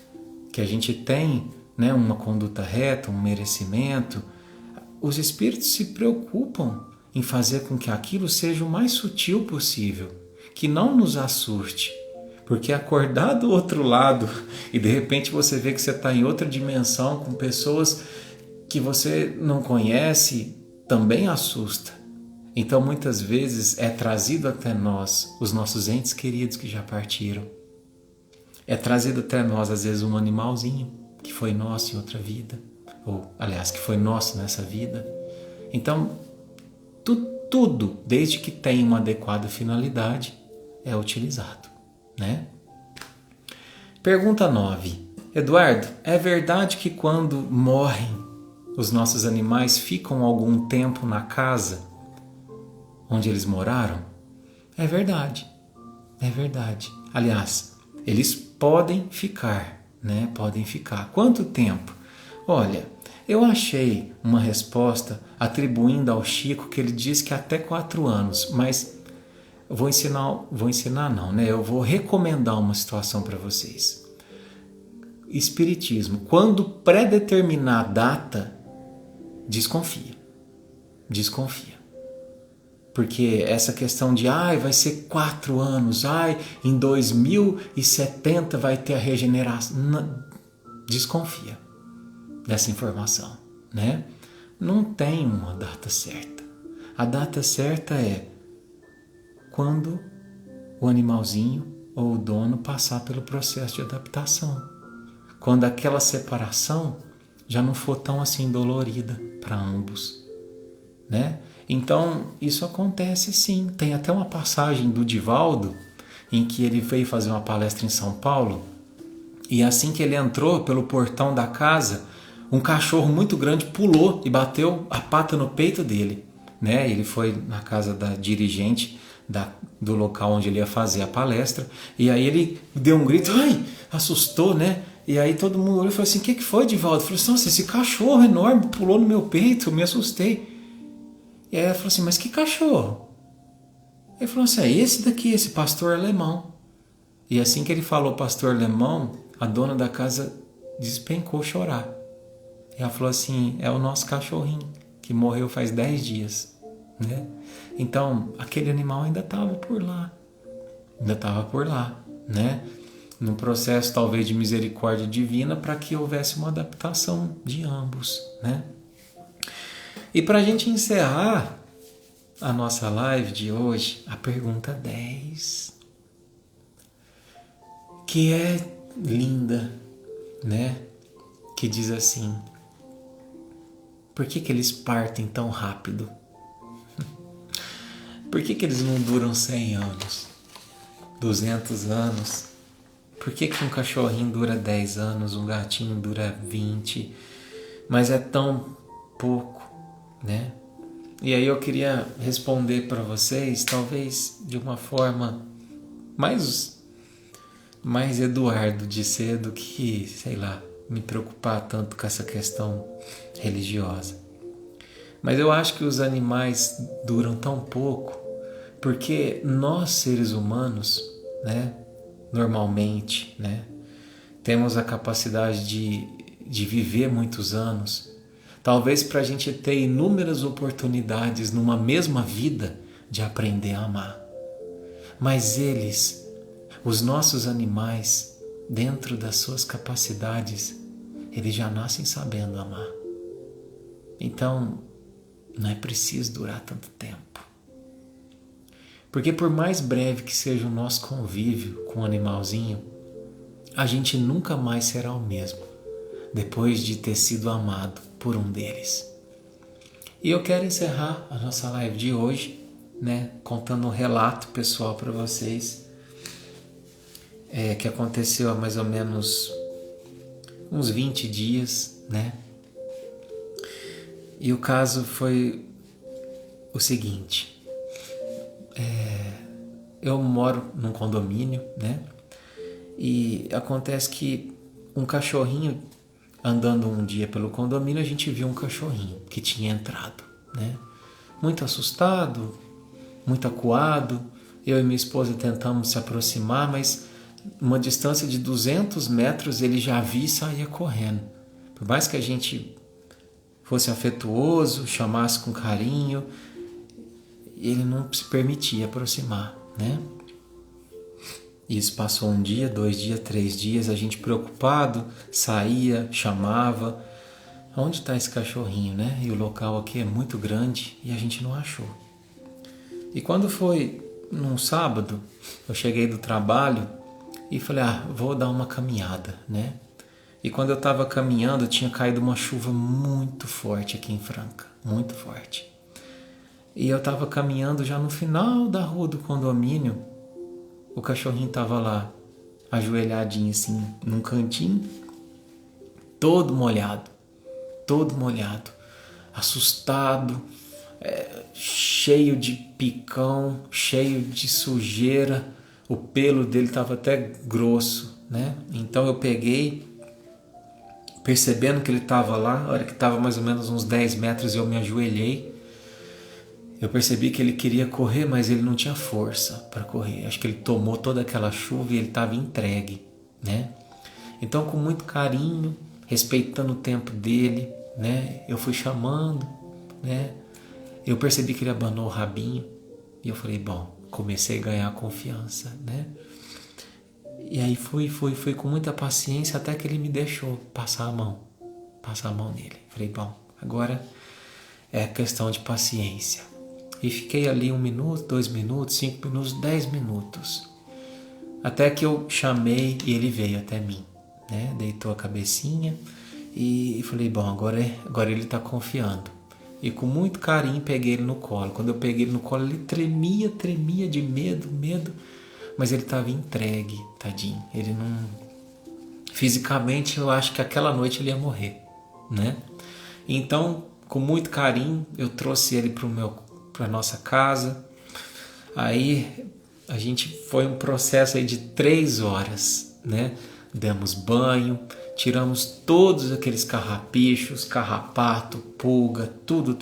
que a gente tem, né, uma conduta reta, um merecimento, os espíritos se preocupam em fazer com que aquilo seja o mais sutil possível, que não nos assuste, porque acordar do outro lado e de repente você vê que você está em outra dimensão com pessoas que você não conhece, também assusta. Então muitas vezes é trazido até nós os nossos entes queridos que já partiram. É trazido até nós às vezes um animalzinho que foi nosso em outra vida, ou aliás que foi nosso nessa vida. Então tudo, desde que tenha uma adequada finalidade, é utilizado, né? Pergunta 9. Eduardo, é verdade que quando morrem os nossos animais ficam algum tempo na casa onde eles moraram? É verdade. Aliás, eles podem ficar, né? Podem ficar. Quanto tempo? Olha, eu achei uma resposta atribuindo ao Chico que ele diz que até 4 anos, mas eu eu vou recomendar uma situação para vocês. Espiritismo, quando pré-determinar a data, desconfia. Porque essa questão de vai ser 4 anos, em 2070 vai ter a regeneração. Não, desconfia dessa informação, né? Não tem uma data certa. A data certa é quando o animalzinho ou o dono passar pelo processo de adaptação. Quando aquela separação já não for tão assim dolorida para ambos, né? Então, isso acontece sim. Tem até uma passagem do Divaldo em que ele veio fazer uma palestra em São Paulo E assim que ele entrou pelo portão da casa, um cachorro muito grande pulou e bateu a pata no peito dele, né? Ele foi na casa da dirigente do local onde ele ia fazer a palestra, e aí ele deu um grito, ai, assustou, né? E aí todo mundo olhou e falou assim, o que foi, Divaldo? Ele falou assim, nossa, esse cachorro enorme pulou no meu peito, eu me assustei. E aí ela falou assim, mas que cachorro? Ele falou assim, é esse daqui, esse pastor alemão. E assim que ele falou pastor alemão, a dona da casa despencou chorar. E ela falou assim, é o nosso cachorrinho, que morreu faz 10 dias. Né? Então, aquele animal ainda estava por lá. Né? Num processo talvez de misericórdia divina para que houvesse uma adaptação de ambos. Né? E para a gente encerrar a nossa live de hoje, a pergunta 10, que é linda, né? Que diz assim, por que eles partem tão rápido? Por que eles não duram 100 anos, 200 anos? Por que um cachorrinho dura 10 anos, um gatinho dura 20, mas é tão pouco, né? E aí eu queria responder para vocês, talvez de uma forma mais Eduardo de ser do que, sei lá, me preocupar tanto com essa questão religiosa. Mas eu acho que os animais duram tão pouco porque nós, seres humanos, né, normalmente, né, temos a capacidade de viver muitos anos, talvez para a gente ter inúmeras oportunidades numa mesma vida de aprender a amar. Mas eles, os nossos animais, dentro das suas capacidades, eles já nascem sabendo amar. Então, não é preciso durar tanto tempo. Porque por mais breve que seja o nosso convívio com o animalzinho, a gente nunca mais será o mesmo, depois de ter sido amado por um deles. E eu quero encerrar a nossa live de hoje, né, contando um relato pessoal para vocês, que aconteceu há mais ou menos uns 20 dias, né? E o caso foi o seguinte, eu moro num condomínio, né? E acontece que um cachorrinho, andando um dia pelo condomínio, a gente viu um cachorrinho que tinha entrado, né? Muito assustado, muito acuado. Eu e minha esposa tentamos se aproximar, mas uma distância de 200 metros ele já via e saía correndo. Por mais que a gente fosse afetuoso, chamasse com carinho, ele não se permitia aproximar, né? Isso passou um dia, 2 dias, 3 dias, a gente preocupado, saía, chamava, onde está esse cachorrinho, né? E o local aqui é muito grande e a gente não achou. E quando foi num sábado, eu cheguei do trabalho e falei, vou dar uma caminhada, né? E quando eu estava caminhando, tinha caído uma chuva muito forte aqui em Franca, muito forte. E eu estava caminhando já no final da rua do condomínio, o cachorrinho estava lá, ajoelhadinho assim, num cantinho, todo molhado, assustado, cheio de picão, cheio de sujeira, o pelo dele estava até grosso, né? Então eu peguei, percebendo que ele estava lá, a hora que estava mais ou menos uns 10 metros eu me ajoelhei, eu percebi que ele queria correr, mas ele não tinha força para correr. Acho que ele tomou toda aquela chuva e ele estava entregue, né? Então, com muito carinho, respeitando o tempo dele, né? Eu fui chamando, né? Eu percebi que ele abanou o rabinho e eu falei, bom, comecei a ganhar confiança, né? E aí fui com muita paciência até que ele me deixou passar a mão nele. Falei, bom, agora é questão de paciência. E fiquei ali 1 minuto, 2 minutos, 5 minutos, 10 minutos. Até que eu chamei e ele veio até mim, né? Deitou a cabecinha e falei, bom, agora ele está confiando. E com muito carinho peguei ele no colo. Quando eu peguei ele no colo, ele tremia de medo, mas ele estava entregue, tadinho. Fisicamente eu acho que aquela noite ele ia morrer, né? Então, com muito carinho, eu trouxe ele para nossa casa. Aí a gente foi um processo aí de 3 horas, né? Demos banho, tiramos todos aqueles carrapichos, carrapato, pulga, tudo.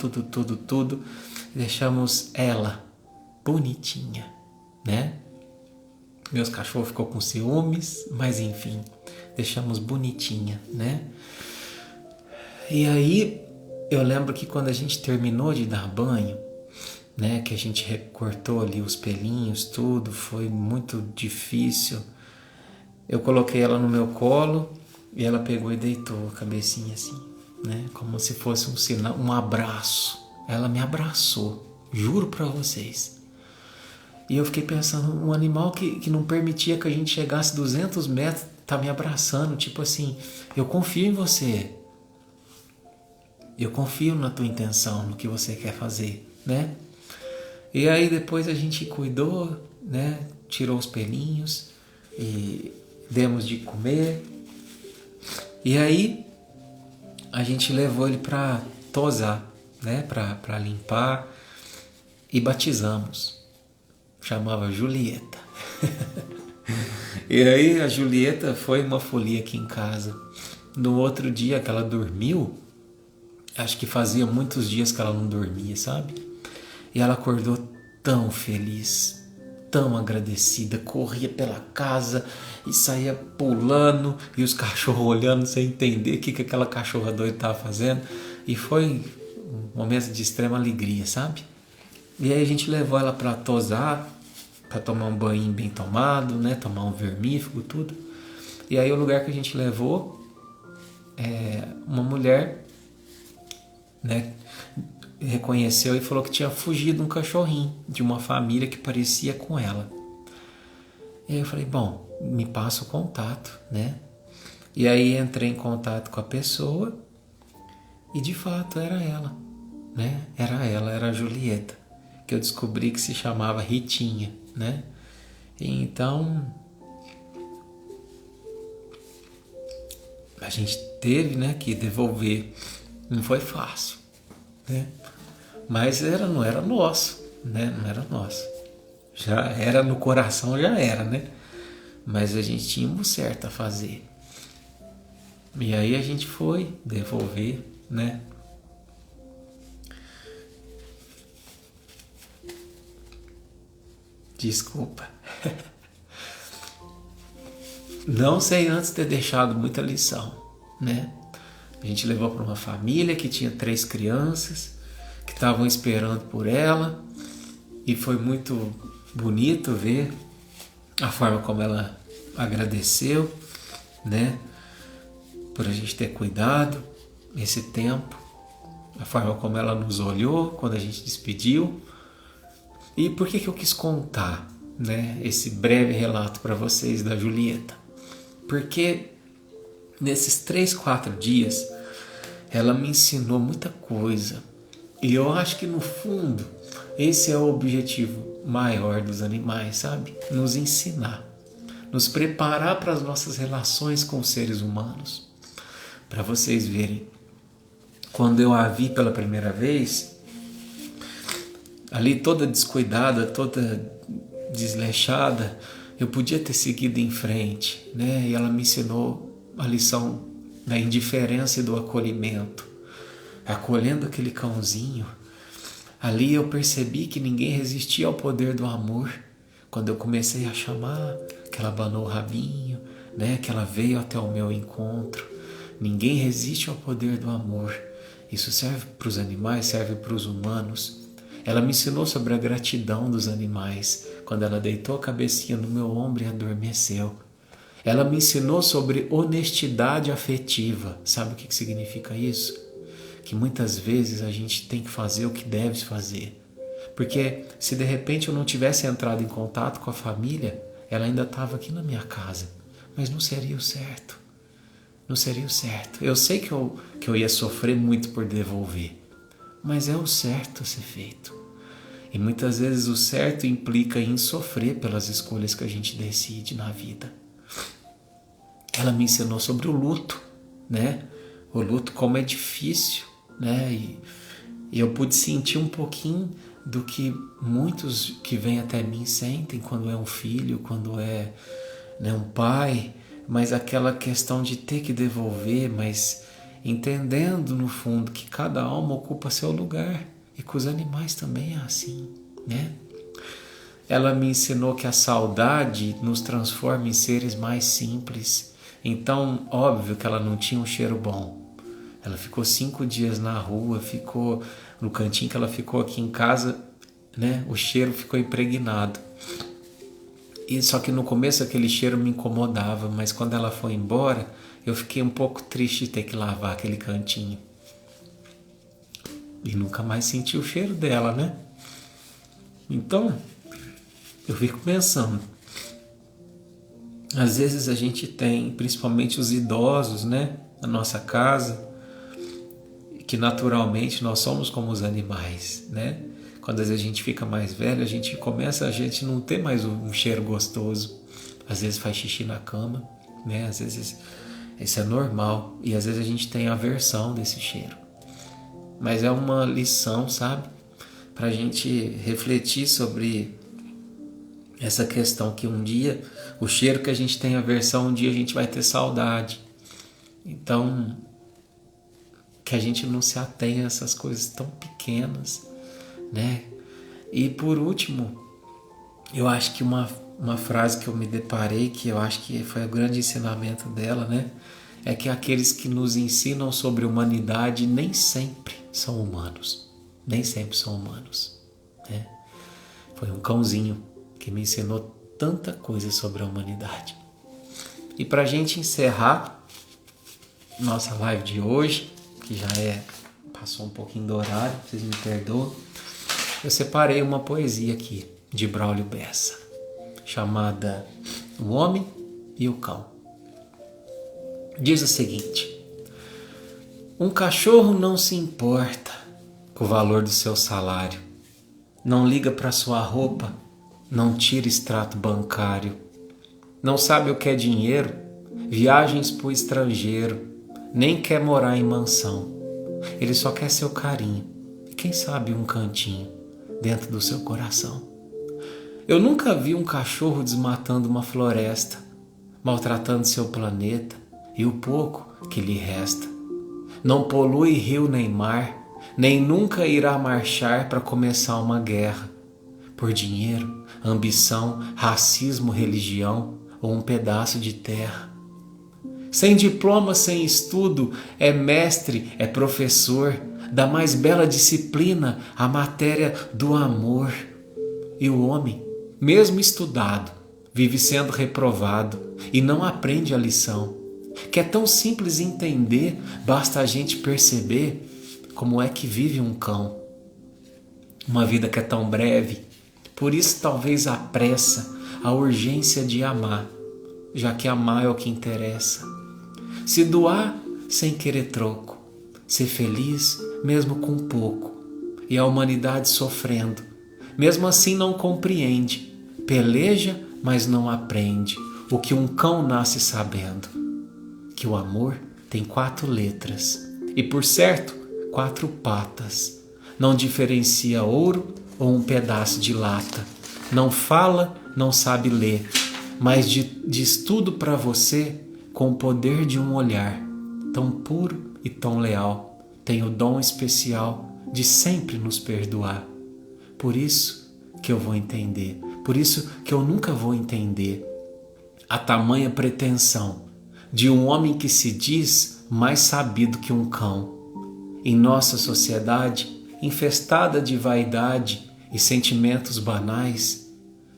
Deixamos ela bonitinha, né? Meus cachorros ficou com ciúmes, mas enfim, deixamos bonitinha, né? E aí eu lembro que quando a gente terminou de dar banho, né, que a gente recortou ali os pelinhos, tudo, foi muito difícil. Eu coloquei ela no meu colo e ela pegou e deitou a cabecinha assim, né, como se fosse um sinal, um abraço. Ela me abraçou, juro pra vocês. E eu fiquei pensando, um animal que não permitia que a gente chegasse 200 metros, tá me abraçando, tipo assim, eu confio em você. Eu confio na tua intenção, no que você quer fazer, né? E aí depois a gente cuidou, né? Tirou os pelinhos e demos de comer. E aí a gente levou ele para tosar, né? Para limpar e batizamos. Chamava Julieta. E aí a Julieta foi uma folia aqui em casa. No outro dia que ela dormiu, acho que fazia muitos dias que ela não dormia, sabe? E ela acordou tão feliz, tão agradecida, corria pela casa e saía pulando e os cachorros olhando sem entender o que aquela cachorra doida estava fazendo. E foi um momento de extrema alegria, sabe? E aí a gente levou ela para tosar, para tomar um banho bem tomado, né? Tomar um vermífugo, tudo. E aí o lugar que a gente levou, uma mulher, né, reconheceu e falou que tinha fugido um cachorrinho de uma família que parecia com ela. E aí eu falei, bom, me passa o contato, né? E aí entrei em contato com a pessoa e de fato era ela, né? Era a Julieta, que eu descobri que se chamava Ritinha, né? E então a gente teve, né, que devolver. Não foi fácil, né? Mas não era nosso, né? Não era nosso. Já era no coração, já era, né? Mas a gente tinha um certo a fazer. E aí a gente foi devolver, né? Desculpa. Não sei antes ter deixado muita lição, né? A gente levou para uma família que tinha 3 crianças que estavam esperando por ela e foi muito bonito ver a forma como ela agradeceu, né? Por a gente ter cuidado esse tempo, a forma como ela nos olhou quando a gente despediu. E por que eu quis contar, né, esse breve relato para vocês da Julieta? Porque nesses 3, 4 dias ela me ensinou muita coisa. E eu acho que no fundo esse é o objetivo maior dos animais, sabe? Nos ensinar, nos preparar para as nossas relações com os seres humanos. Para vocês verem, quando eu a vi pela primeira vez, ali toda descuidada, toda desleixada, eu podia ter seguido em frente, né? E ela me ensinou a lição da indiferença e do acolhimento. Acolhendo aquele cãozinho, ali eu percebi que ninguém resistia ao poder do amor. Quando eu comecei a chamar, que ela abanou o rabinho, né? Que ela veio até o meu encontro. Ninguém resiste ao poder do amor. Isso serve para os animais, serve para os humanos. Ela me ensinou sobre a gratidão dos animais, quando ela deitou a cabecinha no meu ombro e adormeceu. Ela me ensinou sobre honestidade afetiva. Sabe o que significa isso? Que muitas vezes a gente tem que fazer o que deve fazer. Porque se de repente eu não tivesse entrado em contato com a família, ela ainda estava aqui na minha casa. Mas não seria o certo. Não seria o certo. Eu sei que eu ia sofrer muito por devolver. Mas é o certo a ser feito. E muitas vezes o certo implica em sofrer pelas escolhas que a gente decide na vida. ela me ensinou sobre o luto, né? O luto, como é difícil, né? E eu pude sentir um pouquinho do que muitos que vêm até mim sentem quando é um filho, quando é, né, um pai, mas aquela questão de ter que devolver, mas entendendo no fundo que cada alma ocupa seu lugar e que os animais também é assim, né? Ela me ensinou que a saudade nos transforma em seres mais simples. Então, óbvio que ela não tinha um cheiro bom. Ela ficou 5 dias na rua, ficou no cantinho que ela ficou aqui em casa, né? O cheiro ficou impregnado. E só que no começo aquele cheiro me incomodava, mas quando ela foi embora, eu fiquei um pouco triste de ter que lavar aquele cantinho. E nunca mais senti o cheiro dela, né? Então, eu fico pensando, às vezes a gente tem, principalmente os idosos, né, na nossa casa, que naturalmente nós somos como os animais, né? Quando às vezes a gente fica mais velho, a gente não ter mais um cheiro gostoso. Às vezes faz xixi na cama, né? Às vezes isso é normal e às vezes a gente tem aversão desse cheiro. Mas é uma lição, sabe? Pra gente refletir sobre essa questão que um dia, o cheiro que a gente tem aversão, um dia a gente vai ter saudade. Então, que a gente não se atenha a essas coisas tão pequenas, né? E por último, eu acho que uma frase que eu me deparei, que eu acho que foi o grande ensinamento dela, né? É que aqueles que nos ensinam sobre humanidade nem sempre são humanos. Nem sempre são humanos, né? Foi um cãozinho que me ensinou tanta coisa sobre a humanidade. E para a gente encerrar nossa live de hoje, que já passou um pouquinho do horário, vocês me perdoam, eu separei uma poesia aqui de Braulio Bessa, chamada O Homem e o Cão. Diz o seguinte: um cachorro não se importa com o valor do seu salário, não liga para sua roupa, não tira extrato bancário, não sabe o que é dinheiro, viagens para o estrangeiro, nem quer morar em mansão. Ele só quer seu carinho e quem sabe um cantinho dentro do seu coração. Eu nunca vi um cachorro desmatando uma floresta, maltratando seu planeta e o pouco que lhe resta. Não polui rio nem mar, nem nunca irá marchar para começar uma guerra. Por dinheiro, ambição, racismo, religião ou um pedaço de terra. Sem diploma, sem estudo, é mestre, é professor da mais bela disciplina, a matéria do amor. E o homem, mesmo estudado, vive sendo reprovado e não aprende a lição. Que é tão simples entender, basta a gente perceber como é que vive um cão. Uma vida que é tão breve, por isso talvez a pressa, a urgência de amar, já que amar é o que interessa. Se doar sem querer troco, ser feliz mesmo com pouco, e a humanidade sofrendo, mesmo assim não compreende, peleja, mas não aprende o que um cão nasce sabendo, que o amor tem 4 letras e, por certo, 4 patas, não diferencia ouro ou um pedaço de lata, não fala, não sabe ler, mas diz tudo para você com o poder de um olhar, tão puro e tão leal, tem o dom especial de sempre nos perdoar. Por isso que eu vou entender, por isso que eu nunca vou entender a tamanha pretensão de um homem que se diz mais sabido que um cão. Em nossa sociedade, infestada de vaidade e sentimentos banais,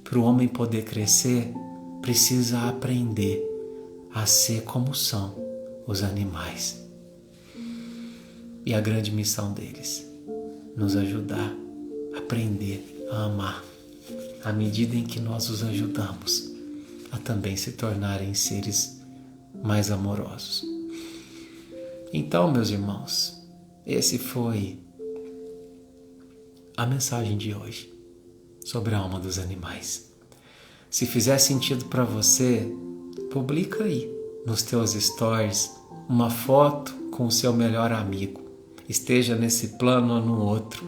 para o homem poder crescer, precisa aprender a ser como são os animais. E a grande missão deles, nos ajudar a aprender a amar, à medida em que nós os ajudamos a também se tornarem seres mais amorosos. Então, meus irmãos, esse foi a mensagem de hoje sobre a alma dos animais. Se fizer sentido para você, publica aí, nos teus stories uma foto com o seu melhor amigo, esteja nesse plano ou no outro,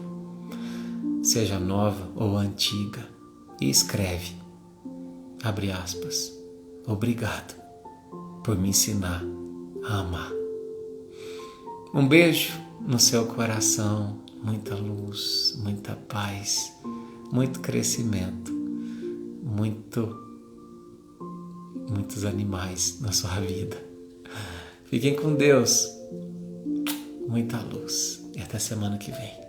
seja nova ou antiga, e escreve, abre aspas, obrigado por me ensinar a amar. Um beijo no seu coração, muita luz, muita paz, muito crescimento, muitos animais na sua vida. Fiquem com Deus, muita luz e até semana que vem.